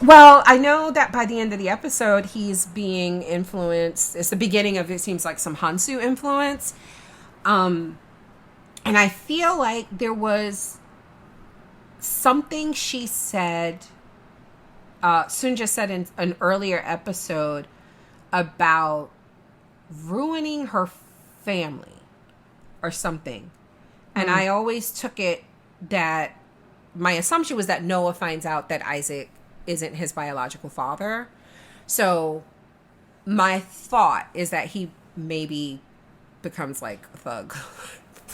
Well, I know that by the end of the episode, he's being influenced. It's the beginning of, it seems like, some Hansu influence. And I feel like there was something she said, Sunja said in an earlier episode about ruining her family or something. And I always took it that my assumption was that Noah finds out that Isak isn't his biological father. So my thought is that he maybe becomes like a thug,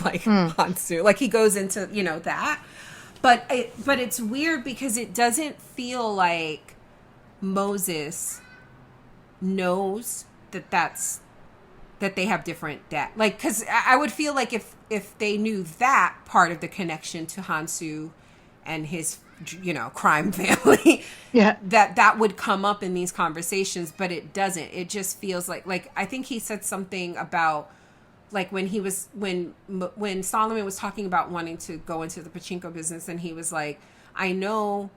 like Hansu. Like he goes into, that. But it's weird because it doesn't feel like Moses knows that they have different dad. Like, because I would feel like if they knew that part of the connection to Hansu and his, crime family, that would come up in these conversations, but it doesn't. It just feels like I think he said something about, like, when Solomon was talking about wanting to go into the Pachinko business, and he was like, I know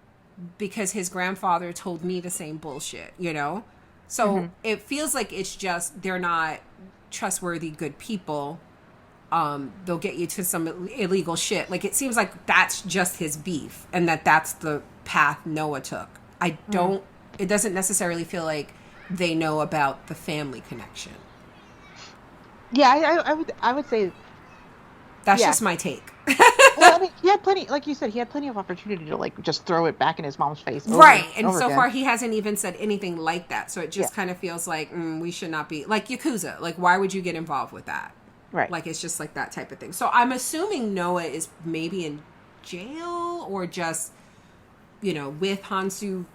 because his grandfather told me the same bullshit, So it feels like it's just, they're not trustworthy, good people. They'll get you to some illegal shit. Like, it seems like that's just his beef, and that's the path Noah took. It doesn't necessarily feel like they know about the family connection. Yeah, I would say that's just my take. Well, I mean, he had plenty, like you said, he had plenty of opportunity to just throw it back in his mom's face. Right. And so far he hasn't even said anything like that. So it just kind of feels like we should not be like Yakuza. Like, why would you get involved with that? Right. Like, it's just like that type of thing. So I'm assuming Noah is maybe in jail or just, with Hansu,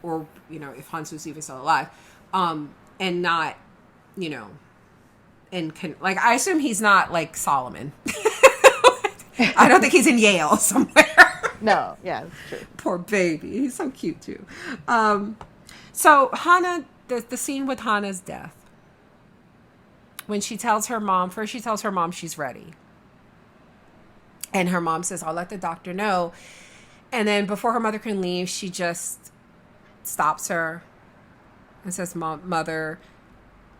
or, if Hansu's even still alive, and not, like, I assume he's not like Solomon. I don't think he's in Yale somewhere. No, yeah, that's true. Poor baby. He's so cute, too. So Hana, the scene with Hana's death. When she tells her mom, she's ready. And her mom says, I'll let the doctor know. And then before her mother can leave, she just stops her and says, Mother.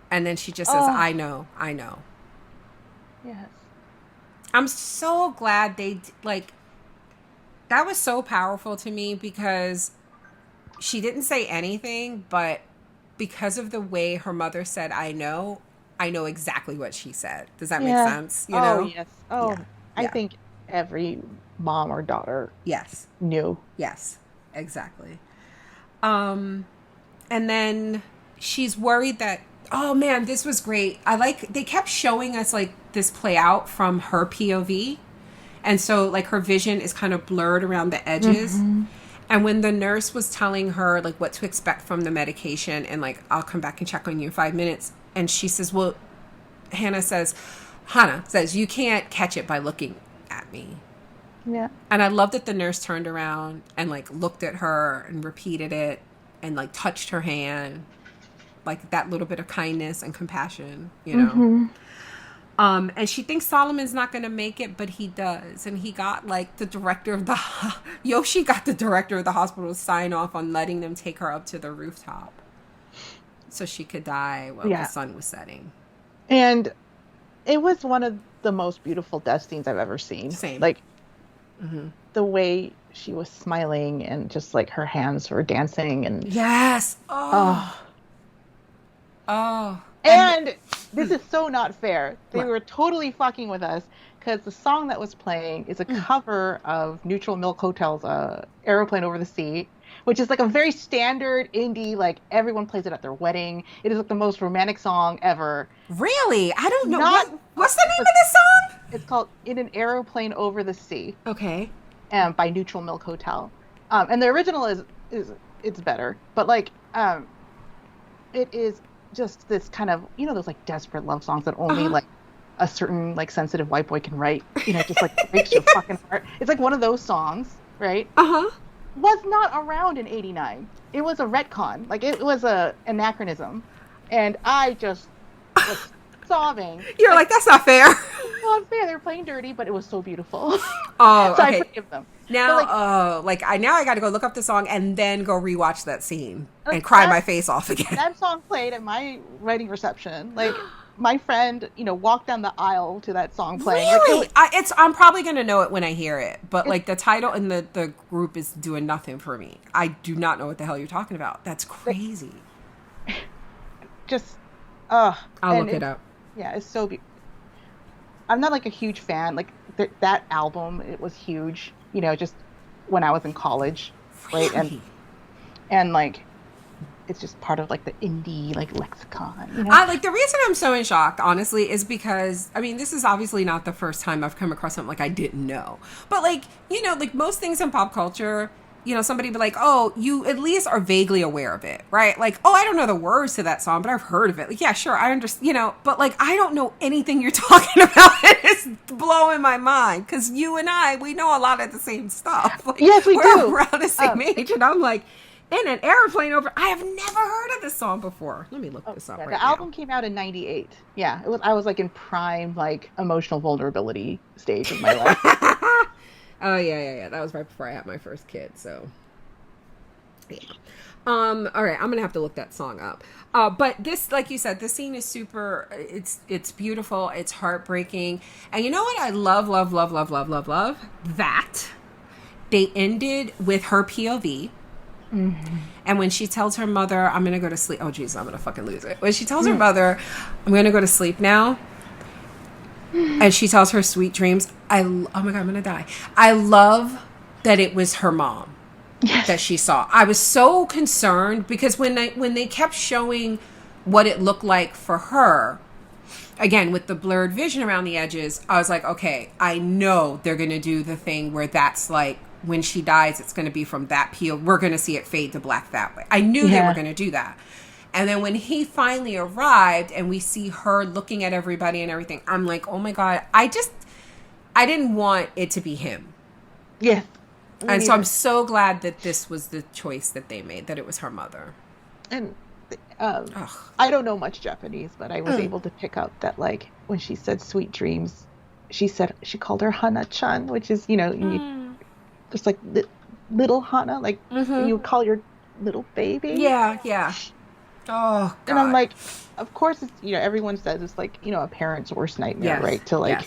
And then she just says, I know. Yes. I'm so glad that was so powerful to me, because she didn't say anything, but because of the way her mother said, I know exactly what she said. Does that make sense? Oh, yes. Oh, yeah. I think every mom or daughter knew. Yes, exactly. And then she's worried that, oh man, this was great. They kept showing us like this play out from her POV. And so like her vision is kind of blurred around the edges. Mm-hmm. And when the nurse was telling her like what to expect from the medication and like, I'll come back and check on you in 5 minutes. And she says, well, Hana says, you can't catch it by looking at me. Yeah. And I love that the nurse turned around and like looked at her and repeated it and like touched her hand. Like that little bit of kindness and compassion, Mm-hmm. And she thinks Solomon's not going to make it, but he does. And he got like Yoshi got the director of the hospital to sign off on letting them take her up to the rooftop so she could die while the sun was setting. And it was one of the most beautiful death scenes I've ever seen. Same. Like the way she was smiling and just like her hands were dancing and yes. And this is so not fair. They were totally fucking with us because the song that was playing is a cover of Neutral Milk Hotel's Aeroplane Over the Sea, which is like a very standard indie, like everyone plays it at their wedding. It is like the most romantic song ever. Really? I don't know. What's the name of this song? It's called In an Aeroplane Over the Sea. Okay. By Neutral Milk Hotel. And the original is it's better. But like it is just this kind of, those like desperate love songs that only like a certain like sensitive white boy can write, just like breaks your fucking heart. It's like one of those songs, right? Uh-huh. Was not around in '89. It was a retcon. Like it was a anachronism. And I just was sobbing. You're like, that's not fair. It's not fair. They're playing dirty, but it was so beautiful. Oh, so okay. I forgive them. Now, But, now I got to go look up the song and then go rewatch that scene and cry my face off again. That song played at my wedding reception. Like, my friend, walked down the aisle to that song playing. Really? I'm probably going to know it when I hear it. But, like, the title and the group is doing nothing for me. I do not know what the hell you're talking about. That's crazy. Just, I'll look it up. Yeah, it's so beautiful. I'm not, like, a huge fan. Like, that album, it was huge. Just when I was in college, right? Really? And like, it's just part of like the indie like lexicon. Like the reason I'm so in shock, honestly, is because this is obviously not the first time I've come across something like I didn't know. But like like most things in pop culture, somebody be like, oh, you at least are vaguely aware of it, right? Like, oh, I don't know the words to that song, but I've heard of it. Like, yeah, sure, I understand, but like, I don't know anything you're talking about. It's blowing my mind because you and we know a lot of the same stuff. Like, yes, we do. We're around the same age, and I'm like, in an airplane over. I have never heard of this song before. Let me look this up. Yeah, right the album came out in '98. Yeah, it was. I was like in prime like emotional vulnerability stage of my life. Oh, yeah. That was right before I had my first kid, so. Yeah. All right, I'm going to have to look that song up. But this, like you said, this scene is super, it's beautiful, it's heartbreaking. And you know what I love? That they ended with her POV. Mm-hmm. And when she tells her mother, I'm going to go to sleep. Oh, Jesus, I'm going to fucking lose it. When she tells her mother, I'm going to go to sleep now. And she tells her sweet dreams. Oh my God, I'm going to die. I love that it was her mom that she saw. I was so concerned because when they kept showing what it looked like for her, again, with the blurred vision around the edges, I was like, okay, I know they're going to do the thing where that's like, when she dies, it's going to be from that peel. We're going to see it fade to black that way. I knew they were going to do that. And then when he finally arrived and we see her looking at everybody and everything, I'm like, oh my God, I didn't want it to be him. Yeah. And so I'm so glad that this was the choice that they made, that it was her mother. And I don't know much Japanese, but I was able to pick up that, like, when she said sweet dreams, she called her Hana-chan, which is, just like little Hana, like you would call your little baby. Yeah. Oh, God. And I'm like, of course, it's, everyone says it's like, a parent's worst nightmare, right? To like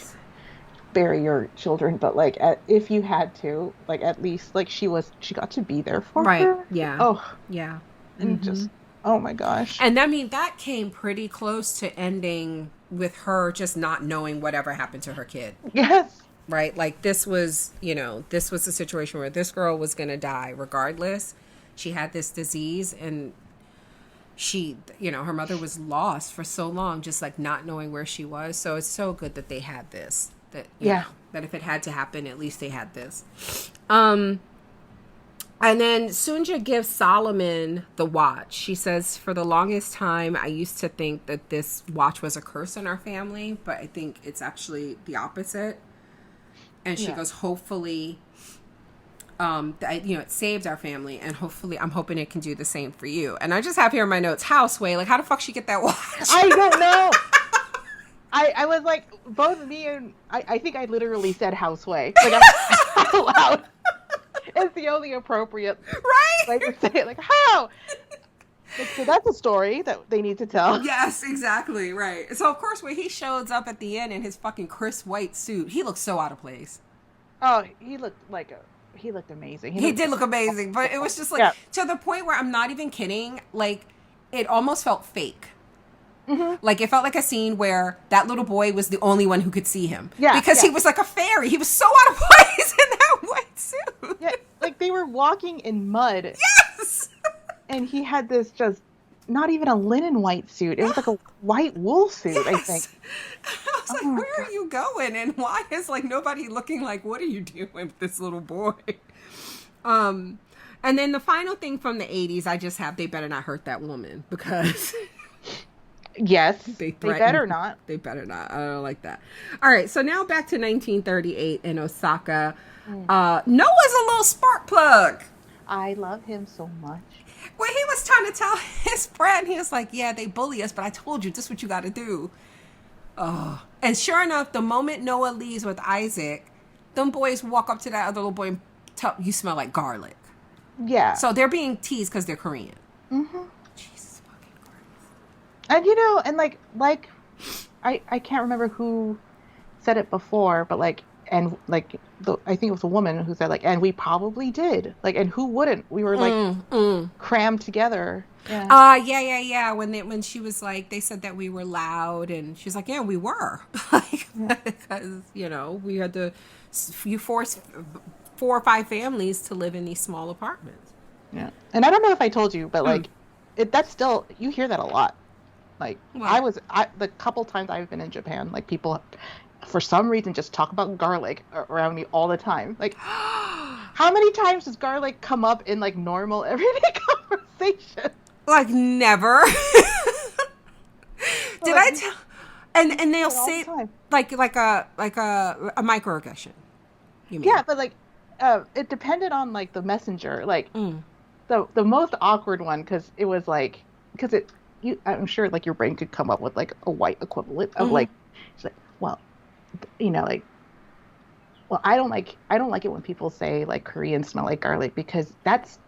bury your children, but like, if you had to, like, at least like she got to be there for her. Right. Yeah. Oh. Yeah. And just, oh my gosh. And that came pretty close to ending with her just not knowing whatever happened to her kid. Yes. Right? Like this was a situation where this girl was going to die regardless. She had this disease and she, her mother was lost for so long, just like not knowing where she was. So it's so good that they had this, that if it had to happen, at least they had this. And then Sunja gives Solomon the watch. She says, for the longest time, I used to think that this watch was a curse in our family, but I think it's actually the opposite. And she goes, hopefully, it saved our family, and hopefully, I'm hoping it can do the same for you. And I just have here in my notes, Houseway, like, how the fuck she get that watch? I don't know. I was like, both me and, I think I literally said Houseway. Like, out loud. It's the only appropriate way to say it. Like, how? So that's a story that they need to tell. Yes, exactly, right. So, of course, when he shows up at the end in his fucking crisp white suit, he looks so out of place. Oh, he looked amazing. He did look amazing, but it was just like, to the point where I'm not even kidding, like, it almost felt fake. Mm-hmm. Like, it felt like a scene where that little boy was the only one who could see him. Yeah. Because he was like a fairy. He was so out of place in that white suit. Yeah, like they were walking in mud. Yes! And he had this just, not even a linen white suit. It was like a white wool suit, I think. I was like, where are you going? And why is like nobody looking like, what are you doing with this little boy? And then the final thing from the 80s, I just have, they better not hurt that woman, because... Yes, They they threatened. better not. They better not. I don't like that. All right, so now back to 1938 in Osaka. Noah's a little spark plug. I love him so much. When he was trying to tell his friend, he was like, yeah, they bully us, but I told you, this is what you got to do. Oh. And sure enough, the moment Noah leaves with Isaac, them boys walk up to that other little boy and tell, you smell like garlic. Yeah. So they're being teased because they're Korean. Mm-hmm. Jesus fucking Christ. And you know, and like I can't remember who said it before, but like, and like I think it was a woman who said like, and we probably did, like, and who wouldn't? We were like crammed together. Yeah. Yeah. When she was like, they said that we were loud, and she's like, yeah, we were, like, because we had to, you forced 4 or 5 families to live in these small apartments. Yeah, and I don't know if I told you, but like, that's still, you hear that a lot. Like, what? The couple times I've been in Japan, like, people, for some reason, just talk about garlic around me all the time. Like, how many times does garlic come up in, like, normal, everyday conversation? Like, never. Did I tell? And they'll say, like a microaggression. You mean? Yeah, but, like, it depended on, like, the messenger. Like, the most awkward one, because it was, like, I'm sure, like, your brain could come up with, like, a white equivalent of, like, it's like, well, like, well, I don't like it when people say, like, Koreans smell like garlic, because that's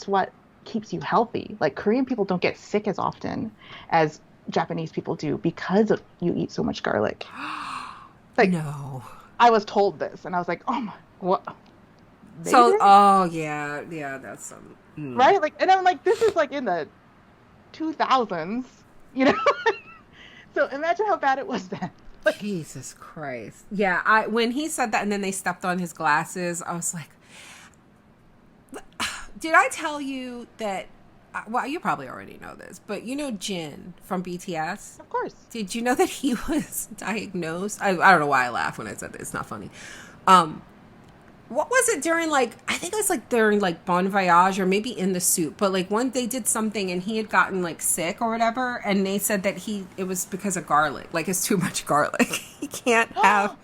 what keeps you healthy. Like, Korean people don't get sick as often as Japanese people do because you eat so much garlic. Like, no. I was told this, and I was like, oh my, what? Maybe? So, oh, yeah, that's some... Right? Like, and I'm like, this is, like, in the 2000s, So imagine how bad it was then. Like, Jesus Christ. Yeah, when he said that and then they stepped on his glasses, I was like, did I tell you that, well, you probably already know this, but Jin from BTS? Of course. Did you know that he was diagnosed? I don't know why I laugh when I said this. It's not funny. What was it during, like, I think it was, like, during, like, Bon Voyage or maybe In the Soup, but, like, one, they did something and he had gotten, like, sick or whatever, and they said that it was because of garlic. Like, it's too much garlic. He can't have,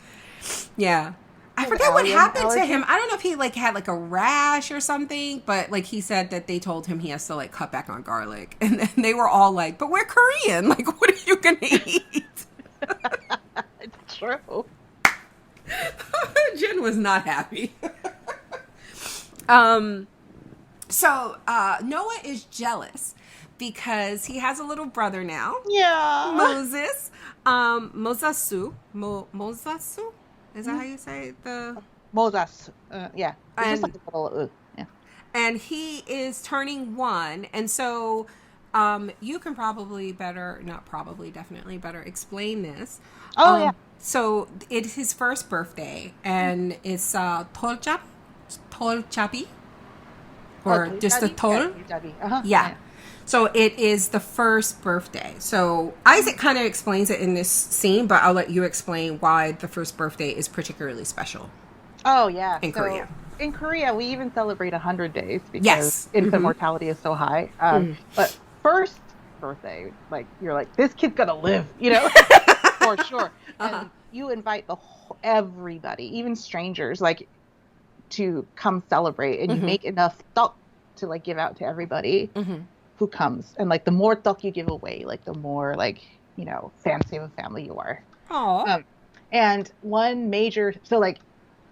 yeah. I forget what happened to him. I don't know if he, like, had, like, a rash or something, but, like, he said that they told him he has to, like, cut back on garlic. And then they were all like, but we're Korean. Like, what are you going to eat? It's true. Jin was not happy. So Noah is jealous because he has a little brother now. Yeah. Moses. Mozasu. Mozasu? Is that how you say the... Moses. Yeah. It's just like a little... yeah. And he is turning 1. And so you can definitely better explain this. Oh, yeah. So it's his first birthday, and it's Tolchapi, or just the Tol. Yeah. So it is the first birthday. So Isaac kind of explains it in this scene, but I'll let you explain why the first birthday is particularly special. Oh yeah, in Korea. In Korea, we even celebrate 100 days because infant mortality is so high. But first birthday, like, you're like, this kid's gonna live, for sure. And you invite everybody, even strangers, like, to come celebrate, and you make enough tok to, like, give out to everybody who comes. And, like, the more tok you give away, like, the more, like, fancy of a family you are. Aww. And one major, so, like,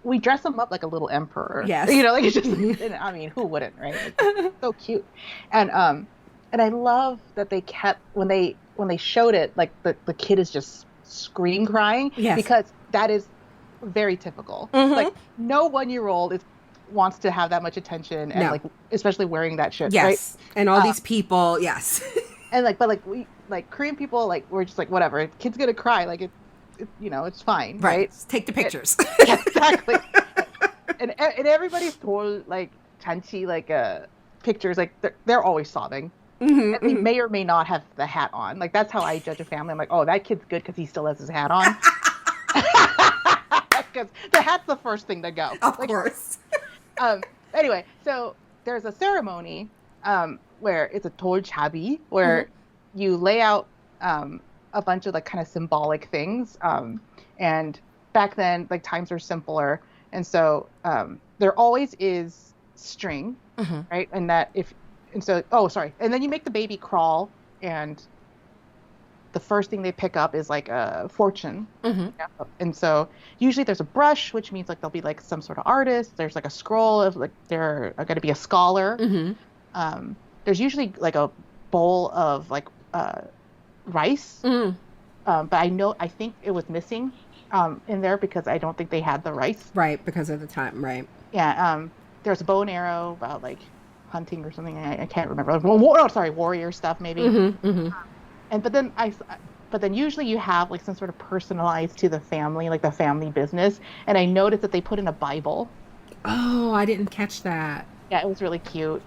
we dress them up like a little emperor. Yes. Like, it's just, I mean, who wouldn't, right? Like, so cute. And I love that they kept, when they showed it, like, the kid is just scream crying, because that is very typical. Like, no 1-year-old wants to have that much attention, and like, especially wearing that shit, right? And all these people, and like, but like, we, like, Korean people, like, we're just like, whatever, kid's gonna cry, like, it's fine, right? Take the pictures. Yeah, exactly. and everybody's told, like, chanchi, like, pictures, like, they're always sobbing. And they may or may not have the hat on. Like, that's how I judge a family. I'm like, oh, that kid's good because he still has his hat on. Because the hat's the first thing to go. Of course. Anyway, so there's a ceremony where it's a tolchabi, where you lay out a bunch of like kind of symbolic things. And back then, like times were simpler, and so there always is string, right? And and then you make the baby crawl, and the first thing they pick up is like a fortune. Yeah. And so usually there's a brush, which means like there'll be like some sort of artist. There's like a scroll of like they're going to be a scholar. There's usually like a bowl of like rice. But I think it was missing in there because I don't think they had the rice. Right, because of the time, right. Yeah. There's a bow and arrow about like hunting or something. I can't remember. Warrior stuff maybe. But then usually you have like some sort of personalized to the family, like the family business. And I noticed that they put in a Bible. Oh, I didn't catch that. Yeah, it was really cute.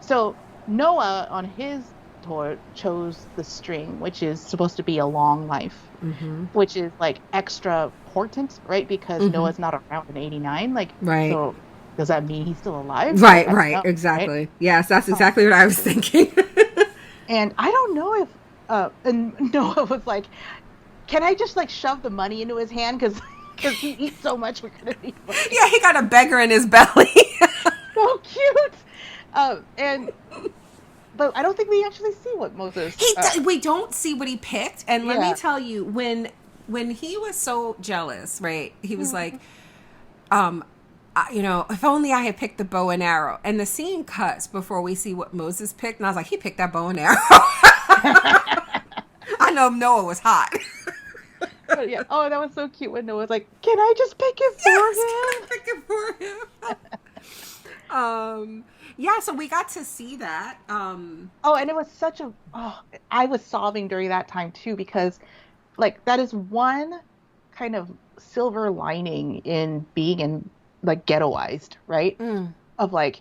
So Noah on his tour chose the string, which is supposed to be a long life, which is like extra important, right? Because Noah's not around in 89. Like, right. So does that mean he's still alive? Right, right, exactly. Right? Yes, that's exactly what I was thinking. And I don't know if and Noah was like, can I just like shove the money into his hand because he eats so much we're gonna need money. Yeah, he got a beggar in his belly. So cute. But I don't think we actually see what Moses we don't see what he picked. And let me tell you, when he was so jealous, right, he was like, if only I had picked the bow and arrow. And the scene cuts before we see what Moses picked. And I was like, he picked that bow and arrow. I know Noah was hot. But yeah. Oh, that was so cute when Noah was like, can I just pick it for him? Can I pick it for him? Yeah, so we got to see that. And it was I was sobbing during that time too, because like that is one kind of silver lining in being in like ghettoized, right? Of like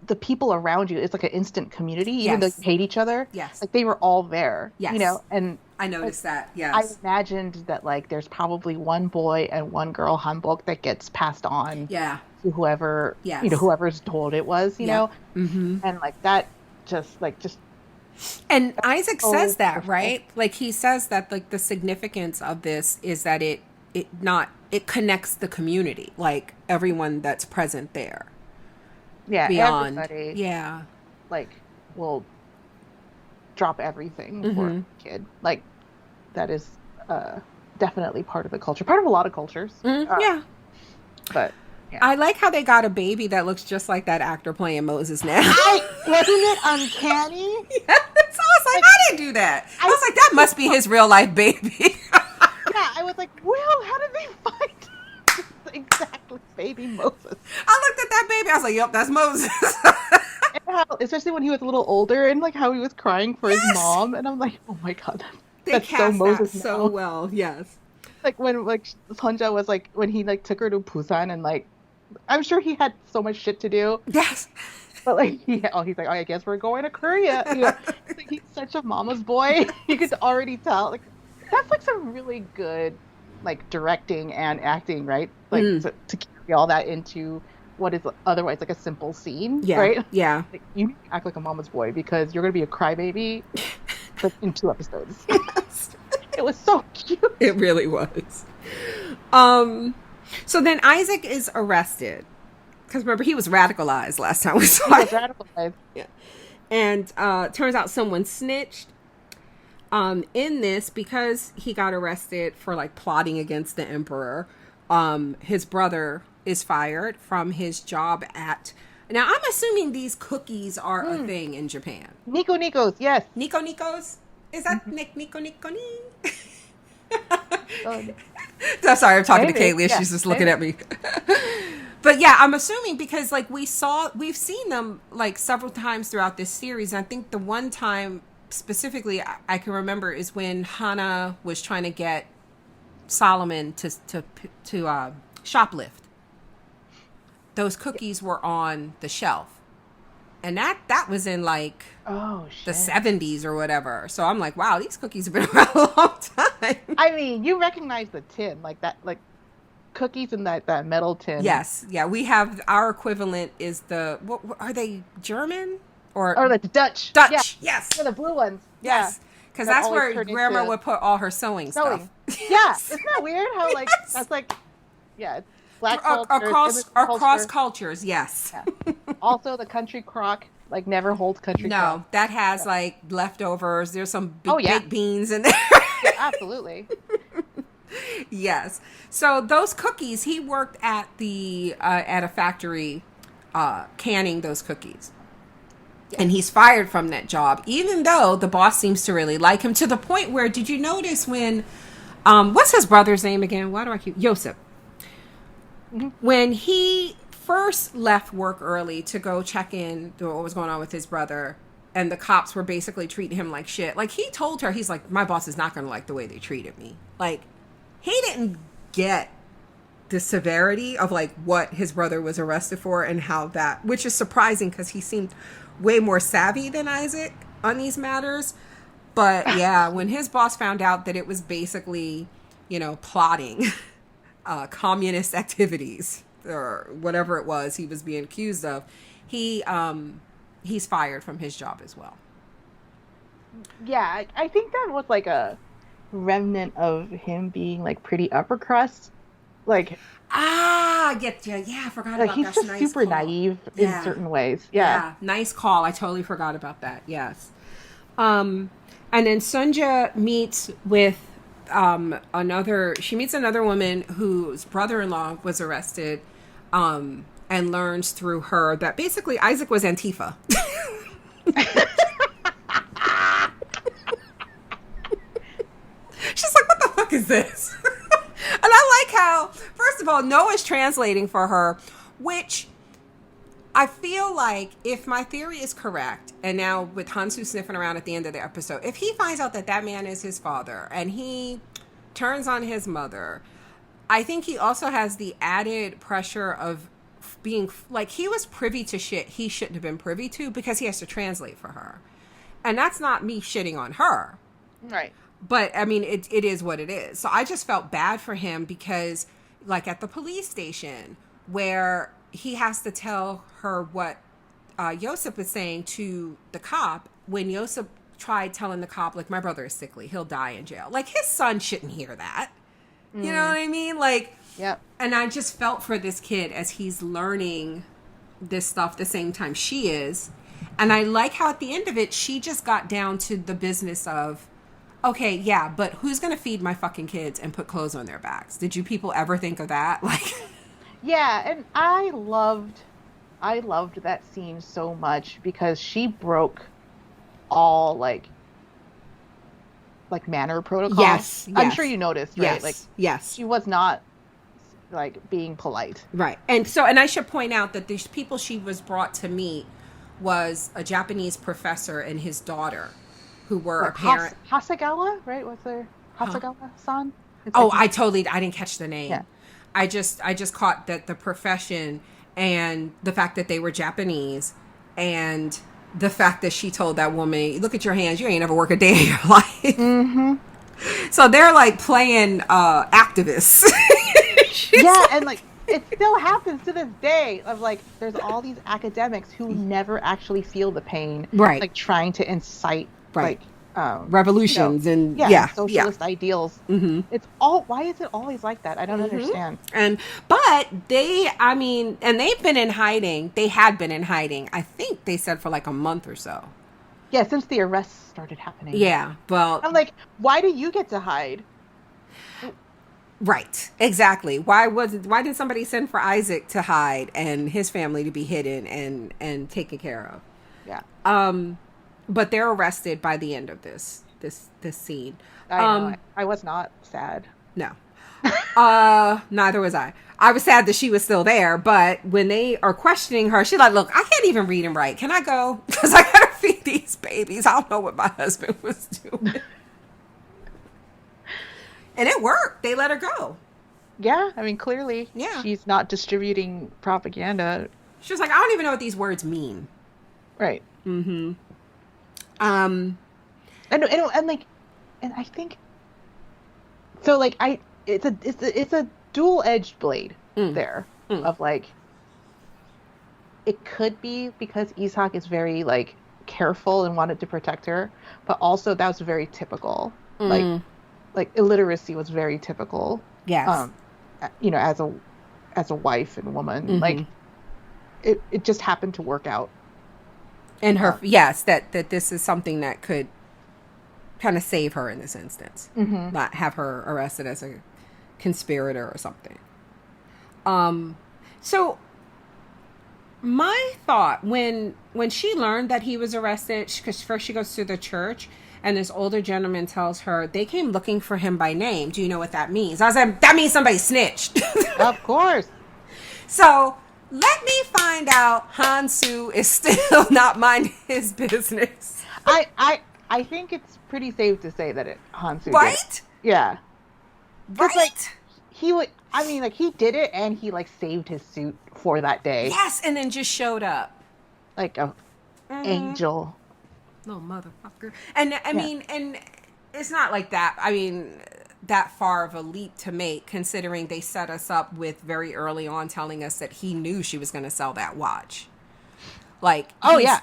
the people around you, it's like an instant community, even though you hate each other. Yes. Like they were all there. Yes. And I noticed that. Yes. I imagined that like there's probably one boy and one girl handbook that gets passed on. Yeah. To whoever, whoever's told it was, you know, and like that just. And Isak says that, right? Like he says that like the significance of this is that it connects the community, like everyone that's present there. Yeah, beyond, everybody, like will drop everything for a kid. Like that is definitely part of the culture, part of a lot of cultures. But yeah. I like how they got a baby that looks just like that actor playing Moses now. Wasn't it uncanny? Yes. So I was like, how did they do that? I was like, that must be his real life baby. Yeah, I was like, Will, how did they find exactly baby Moses? I looked at that baby. I was like, yep, that's Moses. Especially when he was a little older and like how he was crying for his mom. And I'm like, oh my God, that's so Moses that so well. Yes. Like when like Sonja was like, when he like took her to Busan and like, I'm sure he had so much shit to do. Yes. But like, he's like, I guess we're going to Korea. You know, like, he's such a mama's boy. You could already tell. Like, that's like some really good, like directing and acting, right? Like to carry all that into what is otherwise like a simple scene, right? Yeah. Like, you act like a mama's boy because you're gonna be a crybaby, but in 2 episodes. Yes. It was so cute. It really was. So then Isak is arrested. Because remember, he was radicalized last time we saw him. He was radicalized. Yeah. And turns out someone snitched in this because he got arrested for like plotting against the emperor. His brother is fired from his job at... Now, I'm assuming these cookies are a thing in Japan. Nikos, yes. Nikos? Is that Nico? I'm sorry, I'm talking to Kaylee. She's just looking at me. But yeah, I'm assuming because like we've seen them like several times throughout this series. And I think the one time specifically I can remember is when Hana was trying to get Solomon to shoplift. Those cookies were on the shelf. And that was in like the 70s or whatever. So I'm like, wow, these cookies have been around a long time. I mean, you recognize the tin, like that, like cookies in that metal tin. Yes, yeah, we have our equivalent is what are they German or the Dutch? Dutch, yes, yeah, the blue ones. Yes. Because That that's always where turned Grandma into would put all her sewing stuff. Yeah, isn't that weird? How like that's like, yeah, it's black culture, Across cultures, yes. Yeah. Also, the country crock like never holds country No, crock. that has like leftovers. There's some big baked beans in there. Yeah, absolutely. Yes. So those cookies, he worked at a factory canning those cookies. Yeah. And he's fired from that job, even though the boss seems to really like him, to the point where, did you notice when, what's his brother's name again? Why do I keep, Joseph. Mm-hmm. When he first left work early to go check in what was going on with his brother, and the cops were basically treating him like shit. Like, he told her, he's like, my boss is not going to like the way they treated me. Like, he didn't get the severity of like what his brother was arrested for and how that, which is surprising because he seemed way more savvy than Isak on these matters. But yeah, when his boss found out that it was basically, plotting communist activities or whatever it was he was being accused of, he's fired from his job as well. Yeah, I think that was like a remnant of him being like pretty upper crust. Like, I get you. Yeah, I forgot about that. He's just nice super call. naive in certain ways. Yeah. Nice call. I totally forgot about that. Yes. And then Sunja meets with she meets another woman whose brother-in-law was arrested, and learns through her that basically Isak was Antifa. She's like, what the fuck is this? And I like how, first of all, Noah's translating for her, which I feel like, if my theory is correct, and now with Hansu sniffing around at the end of the episode, if he finds out that that man is his father and he turns on his mother, I think he also has the added pressure of being, like, he was privy to shit he shouldn't have been privy to because he has to translate for her. And that's not me shitting on her. Right. But, I mean, it is what it is. So I just felt bad for him because, like, at the police station where he has to tell her what Joseph was saying to the cop, when Joseph tried telling the cop, like, my brother is sickly, he'll die in jail. Like, his son shouldn't hear that. You know what I mean? Like, yep. And I just felt for this kid as he's learning this stuff the same time she is. And I like how at the end of it, she just got down to the business of, okay, yeah, but who's going to feed my fucking kids and put clothes on their backs? Did you people ever think of that? Like, yeah, and I loved that scene so much because she broke all like manner protocols. Yes. I'm sure you noticed, right? Yes. Like, yes. She was not like being polite. Right. And I should point out that the people she was brought to meet was a Japanese professor and his daughter, who were a parent. Hasegawa, right? What's their Hasegawa-san? I didn't catch the name. Yeah. I just caught that the profession and the fact that they were Japanese and the fact that she told that woman, look at your hands, you ain't ever worked a day in your life. Mm-hmm. So they're like playing activists. Yeah, and like it still happens to this day of like there's all these academics who never actually feel the pain, right? Like trying to incite like revolutions and socialist ideals. Mm-hmm. It's all, why is it always like that? I don't understand. But they've been in hiding. They had been in hiding, I think they said, for like a month or so. Yeah, since the arrests started happening. Yeah, well, I'm like, why do you get to hide? Right, exactly. Why didn't somebody send for Isak to hide and his family to be hidden and taken care of? Yeah. But they're arrested by the end of this scene. I know. I was not sad. No. Neither was I. I was sad that she was still there, but when they are questioning her, she's like, look, I can't even read and write. Can I go? Because I gotta feed these babies. I don't know what my husband was doing. And it worked. They let her go. Yeah, I mean, clearly, she's not distributing propaganda. She was like, I don't even know what these words mean. Right. Mm-hmm. And I think so. Like, it's a dual-edged blade there of like, it could be because Isak is very like careful and wanted to protect her, but also that was very typical. Like illiteracy was very typical. Yes. You know, as a wife and woman, like it just happened to work out. And her, yes, that this is something that could kind of save her in this instance, not have her arrested as a conspirator or something. So my thought when she learned that he was arrested, because first she goes to the church and this older gentleman tells her they came looking for him by name. Do you know what that means? I was like, that means somebody snitched. Of course. So let me find out Hansu is still not minding his business. I think it's pretty safe to say that Hansu right? did. Yeah. Right. Like, he would, I mean, like, he did it and he, like, saved his suit for that day. Yes, and then just showed up. Like a angel. Little motherfucker. And, I mean, and it's not like that. I mean, that far of a leap to make, considering they set us up with very early on telling us that he knew she was going to sell that watch. Like,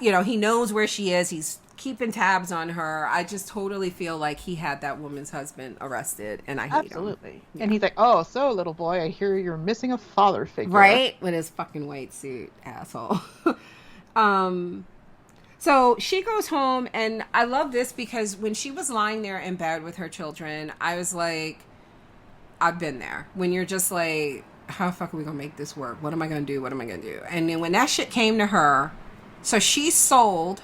you know, he knows where she is. He's keeping tabs on her. I just totally feel like he had that woman's husband arrested, and I hate him. Absolutely. Yeah. And he's like, oh, so little boy, I hear you're missing a father figure. Right? With his fucking white suit, asshole. So she goes home, and I love this because when she was lying there in bed with her children, I was like, I've been there. When you're just like, how the fuck are we gonna make this work? What am I gonna do? What am I gonna do? And then when that shit came to her, so she sold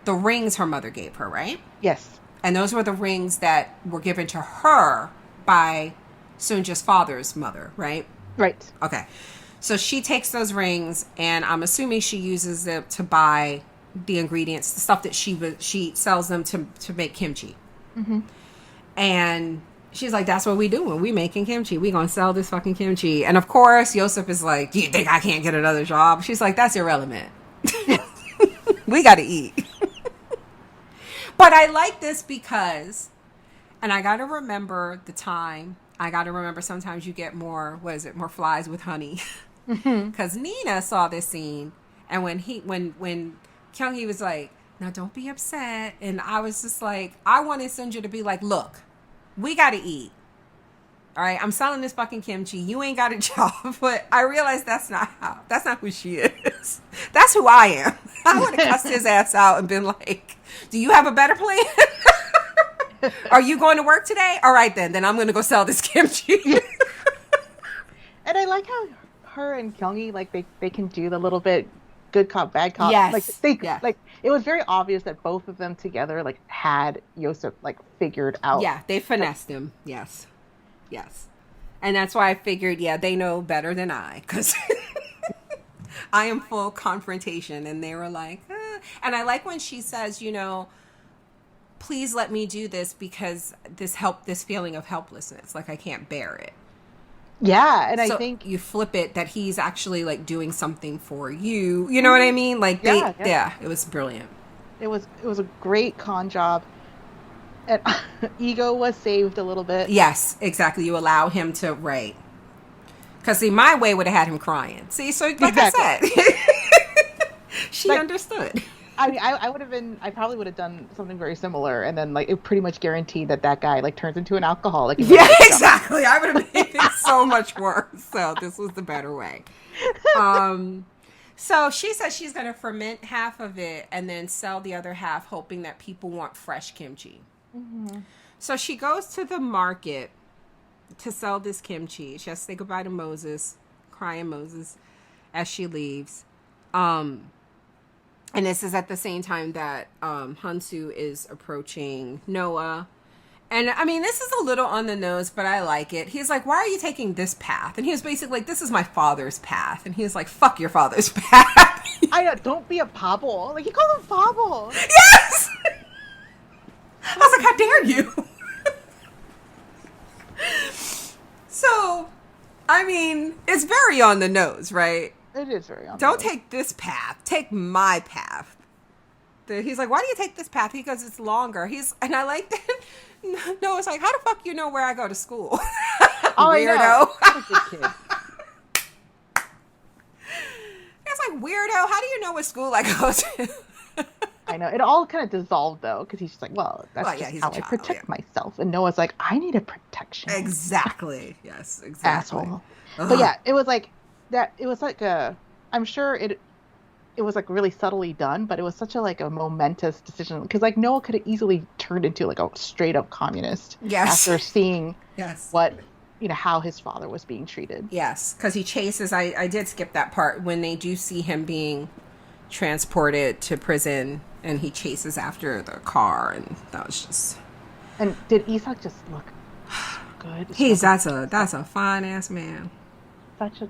the rings her mother gave her, right? Yes. And those were the rings that were given to her by Sunja's father's mother, right? Right. Okay. So she takes those rings, and I'm assuming she uses them to buy the ingredients, the stuff that she sells them to make kimchi. And she's like, that's what we do when we making kimchi. We gonna sell this fucking kimchi. And of course, Yosef is like, do you think I can't get another job? She's like, that's irrelevant. We gotta eat. But I like this because, and I gotta remember the time. I gotta remember sometimes you get more flies with honey. Because Nina saw this scene, and when Kyung-hee was like, now don't be upset. And I was just like, I wanted Sunja to be like, look, we got to eat. All right, I'm selling this fucking kimchi. You ain't got a job. But I realized that's not who she is. That's who I am. I would have cussed his ass out and been like, do you have a better plan? Are you going to work today? All right, then I'm going to go sell this kimchi. And I like how her and Kyung-hee, like, they can do the little bit good cop, bad cop. Yes. Like, like, it was very obvious that both of them together, like, had Yosef, like, figured out. Yeah, they finessed him. Yes. And that's why I figured, they know better than I, because I am full confrontation. And they were like, And I like when she says, you know, please let me do this because this feeling of helplessness, like I can't bear it. Yeah, and so I think you flip it that he's actually like doing something for you. You know what I mean? Like it was brilliant. It was a great con job. And ego was saved a little bit. Yes, exactly. You allow him to because see, my way would have had him crying. See, so like exactly. I said, she understood. I mean, I probably would have done something very similar, and then like it pretty much guaranteed that guy like turns into an alcoholic. Yeah, exactly. I would have made it so much worse. So this was the better way. So she says she's going to ferment half of it and then sell the other half, hoping that people want fresh kimchi. Mm-hmm. So she goes to the market to sell this kimchi. She has to say goodbye to Moses, crying Moses, as she leaves. And this is at the same time that Hansu is approaching Noah. And, I mean, this is a little on the nose, but I like it. He's like, why are you taking this path? And he was basically like, this is my father's path. And he's like, fuck your father's path. I know, don't be a pabble. Like, he called him pabble. Yes! I was like, how dare you? So, I mean, it's very on the nose, right? It is very on the Don't nose. take this path. Take my path. He's like, why do you take this path? He goes, it's longer. And I like that. Noah's like, how the fuck you know where I go to school? Weirdo. I'm a good kid. It's like, weirdo, how do you know what school I go to? I know. It all kind of dissolved though, because he's just like, well, that's Well, yeah, just he's how a I child, protect yeah. myself. And Noah's like, I need a protection. Exactly. Yes, exactly. Asshole. But Ugh. yeah, it was like that. It was like I'm sure it was like really subtly done, but it was such a like a momentous decision because like Noah could have easily turned into like a straight up communist Yes. after seeing Yes. what how his father was being treated. Yes, because he chases. I did skip that part when they do see him being transported to prison, and he chases after the car, and that was just. And did Isak just look good? That's a fine ass man. Such a.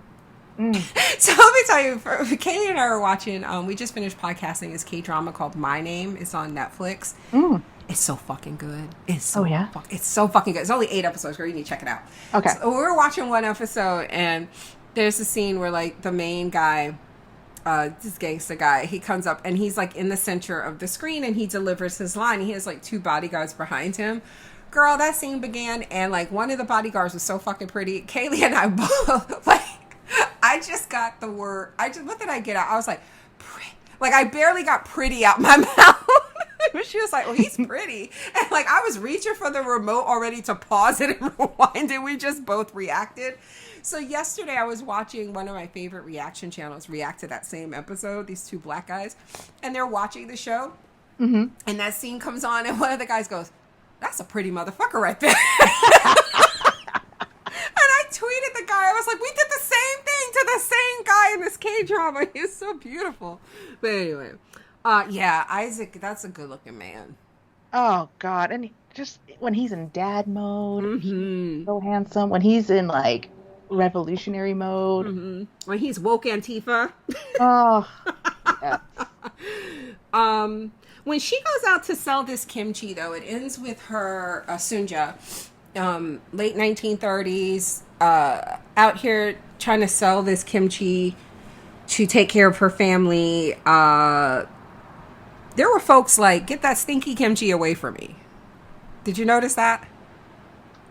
So let me tell you, Kaylee and I were watching. We just finished podcasting this K-drama called My Name. It's on Netflix. It's so fucking good. It's so it's so fucking good. It's only 8 episodes, girl. You need to check it out. Okay. So we were watching one episode, and there's a scene where like the main guy, this gangster guy, he comes up and he's like in the center of the screen and he delivers his line. He has like 2 bodyguards behind him. Girl, that scene began and like one of the bodyguards was so fucking pretty. Kaylee and I both like. I just got the word. What did I get out? I was like, like I barely got pretty out my mouth. She was like, "Oh, he's pretty," and like I was reaching for the remote already to pause it and rewind it. We just both reacted. So yesterday I was watching one of my favorite reaction channels react to that same episode. These 2 black guys, and they're watching the show, and that scene comes on, and one of the guys goes, "That's a pretty motherfucker right there." Tweeted the guy. I was like, we did the same thing to the same guy in this K-drama. He's so beautiful. But anyway, yeah, Isak, that's a good looking man. Oh God, and just when he's in dad mode, he's so handsome. When he's in like revolutionary mode, when he's woke Antifa. Oh, yeah. When she goes out to sell this kimchi, though, it ends with her Sunja, late 1930s. Out here trying to sell this kimchi to take care of her family. There were folks like, get that stinky kimchi away from me. Did you notice that?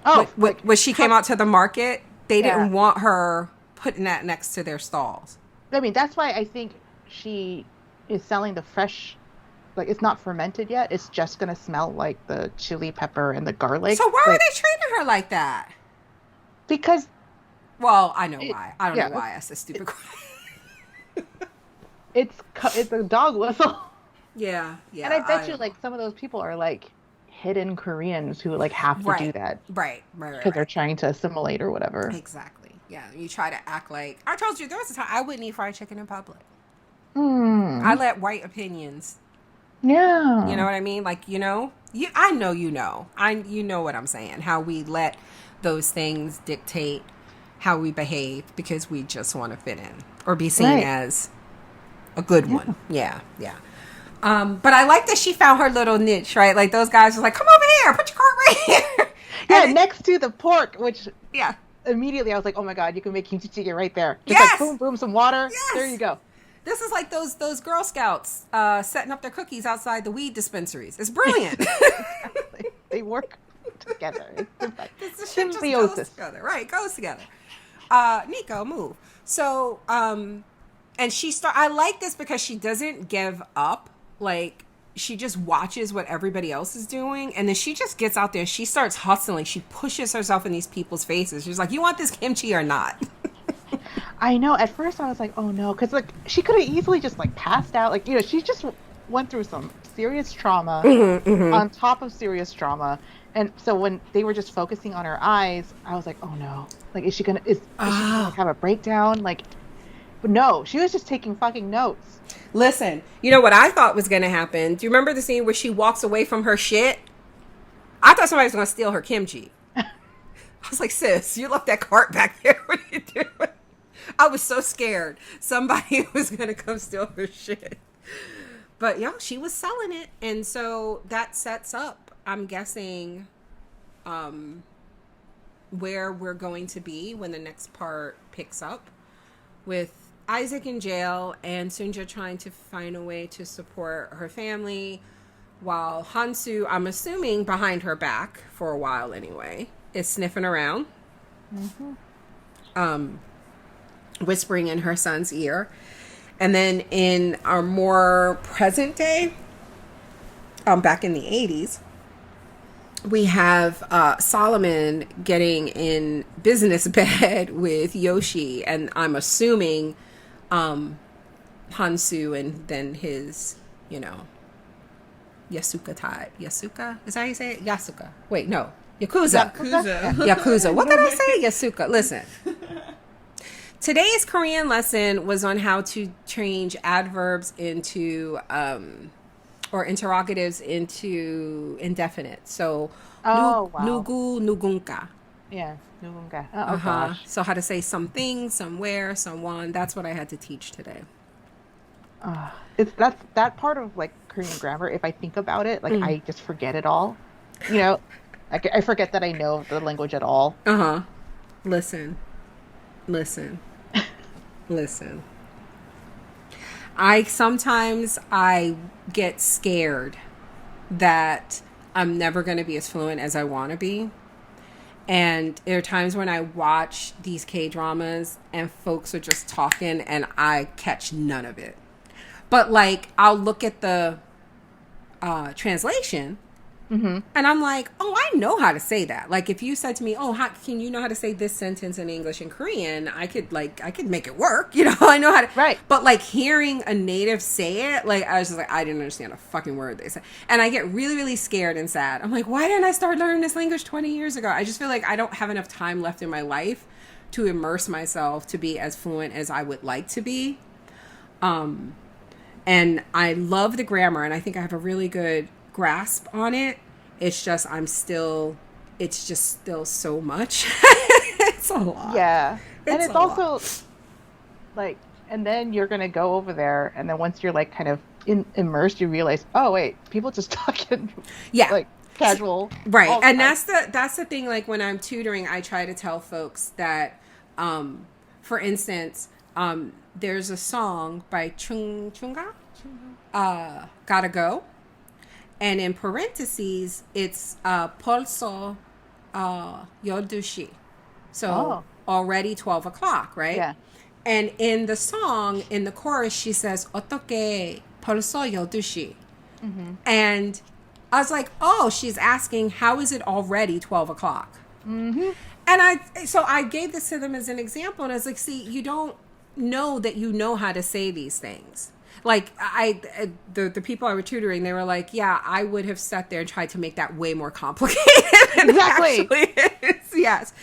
Oh, when she came out to the market, they didn't want her putting that next to their stalls. I mean, that's why I think she is selling the fresh, like it's not fermented yet. It's just going to smell like the chili pepper and the garlic. So why are they treating her like that? Because, well, I know why. I don't know why. That's a stupid question. It's a dog whistle. Yeah. And I bet you, like, some of those people are like hidden Koreans who like have to do that, right, because they're trying to assimilate or whatever. Exactly. Yeah. You try to act like I told you there was a time I wouldn't eat fried chicken in public. I let white opinions. Yeah. You know what I mean? Like, I know you know what I'm saying. How we let those things dictate how we behave because we just want to fit in or be seen as a good one. Yeah. But I like that she found her little niche, right? Like those guys were like, come over here, put your cart right here. Yeah, next to the pork, which immediately I was like, oh my God, you can make kimchi jjigae right there. Just like boom, boom, some water. Yes. There you go. This is like those Girl Scouts setting up their cookies outside the weed dispensaries. It's brilliant. They work together. It's the shit just goes together. Right, goes together. Nico, move. So, and I like this because she doesn't give up. Like, she just watches what everybody else is doing, and then she just gets out there and she starts hustling. She pushes herself in these people's faces. She's like, you want this kimchi or not? I know. At first I was like, oh no, because like she could have easily just like passed out. Like, she just went through some serious trauma on top of serious trauma. And so when they were just focusing on her eyes, I was like, oh no. Like, is she gonna have a breakdown? Like, but no, she was just taking fucking notes. Listen, you know what I thought was gonna happen? Do you remember the scene where she walks away from her shit? I thought somebody was gonna steal her kimchi. I was like, sis, you left that cart back there. What are you doing? I was so scared somebody was gonna come steal her shit. But yeah, she was selling it, and so that sets up, I'm guessing, where we're going to be when the next part picks up, with Isak in jail and Sunja trying to find a way to support her family, while Hansu, I'm assuming behind her back for a while anyway, is sniffing around, whispering in her son's ear. And then in our more present day, back in the 80s, we have Solomon getting in business bed with Yoshi, and I'm assuming Hansu and then his, Yasuka type. Yasuka? Is that how you say it? Yasuka. Wait, no. Yakuza. Yakuza. What did I say? Yasuka. Listen. Today's Korean lesson was on how to change adverbs into or interrogatives into indefinite. So, wow. 누구, 누군가. Yeah, 누군가. Oh, gosh. So how to say something, somewhere, someone. That's what I had to teach today. It's that part of like Korean grammar. If I think about it, like I just forget it all. I forget that I know the language at all. Listen. I get scared that I'm never going to be as fluent as I want to be. And there are times when I watch these K-dramas and folks are just talking and I catch none of it. But like, I'll look at the translation and I'm like, oh, I know how to say that. Like, if you said to me, oh, can you know how to say this sentence in English and Korean? I could make it work. I know how to. Right. But like hearing a native say it, like, I was just like, I didn't understand a fucking word they said. And I get really, really scared and sad. I'm like, why didn't I start learning this language 20 years ago? I just feel like I don't have enough time left in my life to immerse myself to be as fluent as I would like to be. And I love the grammar, and I think I have a really good grasp on it. It's just it's just still so much. It's a lot. Yeah. And it's also like, and then you're going to go over there, and then once you're like kind of immersed, you realize, oh wait, people just talking like casual. Right. And that's the thing, like when I'm tutoring, I try to tell folks that for instance, there's a song by Chunga, Gotta Go. And in parentheses, it's 벌써 12시. So already 12 o'clock, right? Yeah. And in the song, in the chorus, she says, 어떻게 벌써 12시? And I was like, oh, she's asking, how is it already 12 o'clock? And I gave this to them as an example, and I was like, see, you don't know that you know how to say these things. Like the people I were tutoring, they were like, yeah, I would have sat there and tried to make that way more complicated than exactly. it actually is. Yes.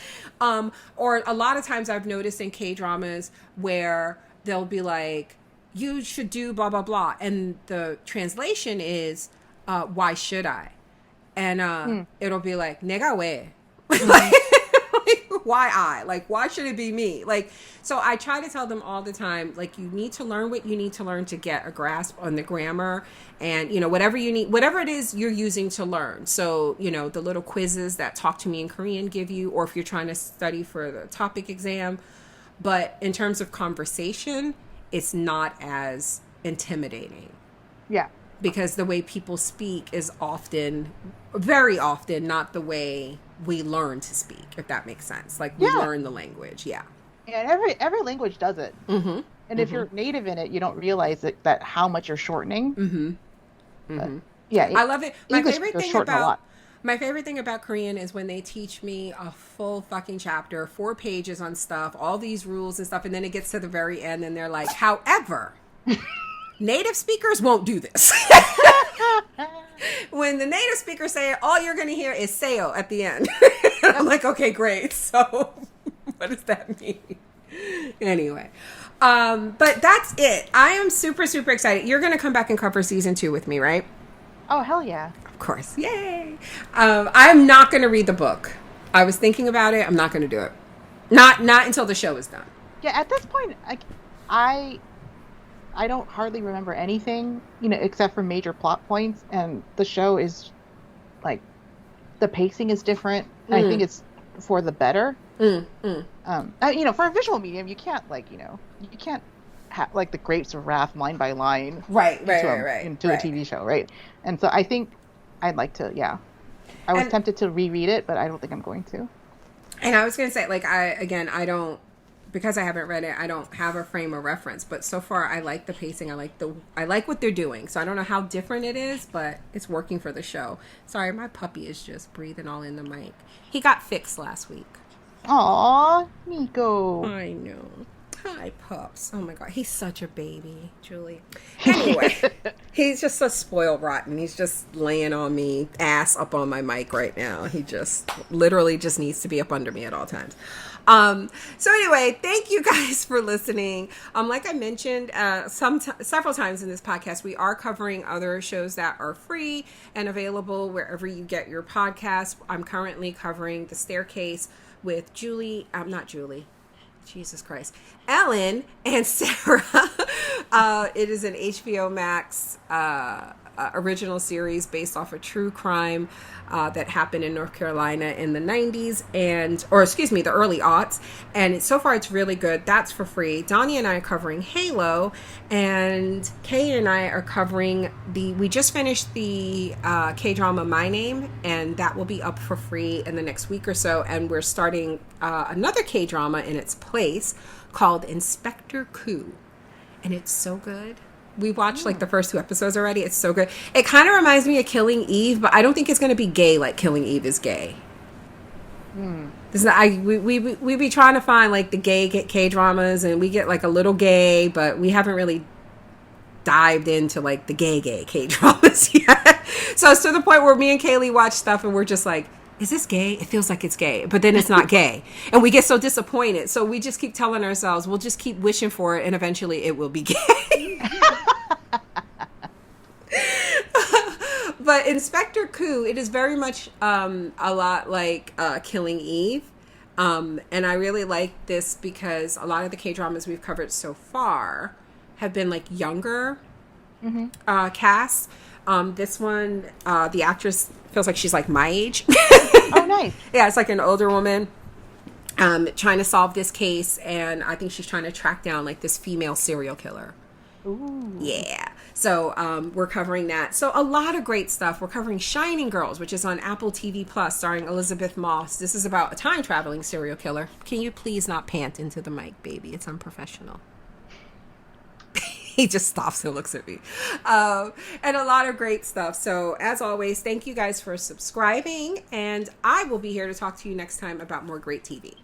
Or a lot of times I've noticed in K-dramas where they'll be like, you should do blah, blah, blah. And the translation is, why should I? And it'll be like, 내가 왜? Like, why I? Like, why should it be me? Like, so I try to tell them all the time, like, you need to learn what you need to learn to get a grasp on the grammar and, whatever you need, whatever it is you're using to learn. So, the little quizzes that Talk to Me in Korean give you, or if you're trying to study for the topic exam. But in terms of conversation, it's not as intimidating. Yeah. Because the way people speak is very often, not the way we learn to speak, if that makes sense. Like, we learn the language. Yeah. And every language does it. And if you're native in it, you don't realize that how much you're shortening. Yeah. I love it. My favorite thing about Korean is when they teach me a full fucking chapter, 4 pages on stuff, all these rules and stuff, and then it gets to the very end and they're like, however, native speakers won't do this. When the native speakers say it, all you're going to hear is "seo" at the end. I'm like, okay, great. So what does that mean? Anyway, but that's it. I am super, super excited. You're going to come back and cover season 2 with me, right? Oh, hell yeah. Of course. Yay. I'm not going to read the book. I was thinking about it. I'm not going to do it. Not until the show is done. Yeah, at this point, I don't hardly remember anything, except for major plot points. And the show is, like, the pacing is different. I think it's for the better. For a visual medium, you can't, you can't have, like, the Grapes of Wrath line by line. Right. Into a TV show, right? And so I think I'd like to, I was tempted to reread it, but I don't think I'm going to. And I was going to say, like, I don't because I haven't read it, I don't have a frame of reference. But so far, I like the pacing. I like what they're doing. So I don't know how different it is, but it's working for the show. Sorry, my puppy is just breathing all in the mic. He got fixed last week. Aw, Nico. I know. Hi, pups. Oh my god, he's such a baby, Julie. Anyway, he's just so spoiled rotten. He's just laying on me, ass up on my mic right now. He just literally just needs to be up under me at all times. So anyway, thank you guys for listening. Like I mentioned, several times in this podcast, we are covering other shows that are free and available wherever you get your podcasts. I'm currently covering The Staircase with Jesus Christ, Ellen and Sarah. It is an HBO Max original series based off a true crime that happened in North Carolina in the 90s the early aughts. And so far it's really good. That's for free. Donnie and I are covering Halo, and Kay and I are covering we just finished the K-drama My Name, and that will be up for free in the next week or so. And we're starting another K-drama in its place called Inspector Coup. And it's so good. We watched like the first 2 episodes already. It's so good. It kind of reminds me of Killing Eve, but I don't think it's going to be gay like Killing Eve is gay. We be trying to find like the gay K-dramas, and we get like a little gay, but we haven't really dived into like the gay K-dramas yet. So it's to the point where me and Kaylee watch stuff and we're just like, is this gay? It feels like it's gay, but then it's not gay. And we get so disappointed. So we just keep telling ourselves, we'll just keep wishing for it, and eventually it will be gay. But Inspector Coup, it is very much a lot like Killing Eve. And I really like this because a lot of the K-dramas we've covered so far have been like younger casts. This one, the actress feels like she's like my age. Oh, nice. Yeah, it's like an older woman trying to solve this case, and I think she's trying to track down like this female serial killer. Ooh. Yeah. So we're covering that. So a lot of great stuff. We're covering Shining Girls, which is on Apple TV Plus, starring Elizabeth Moss. This is about a time-traveling serial killer. Can you please not pant into the mic, baby? It's unprofessional. He just stops and looks at me. And a lot of great stuff. So as always, thank you guys for subscribing. And I will be here to talk to you next time about more great TV.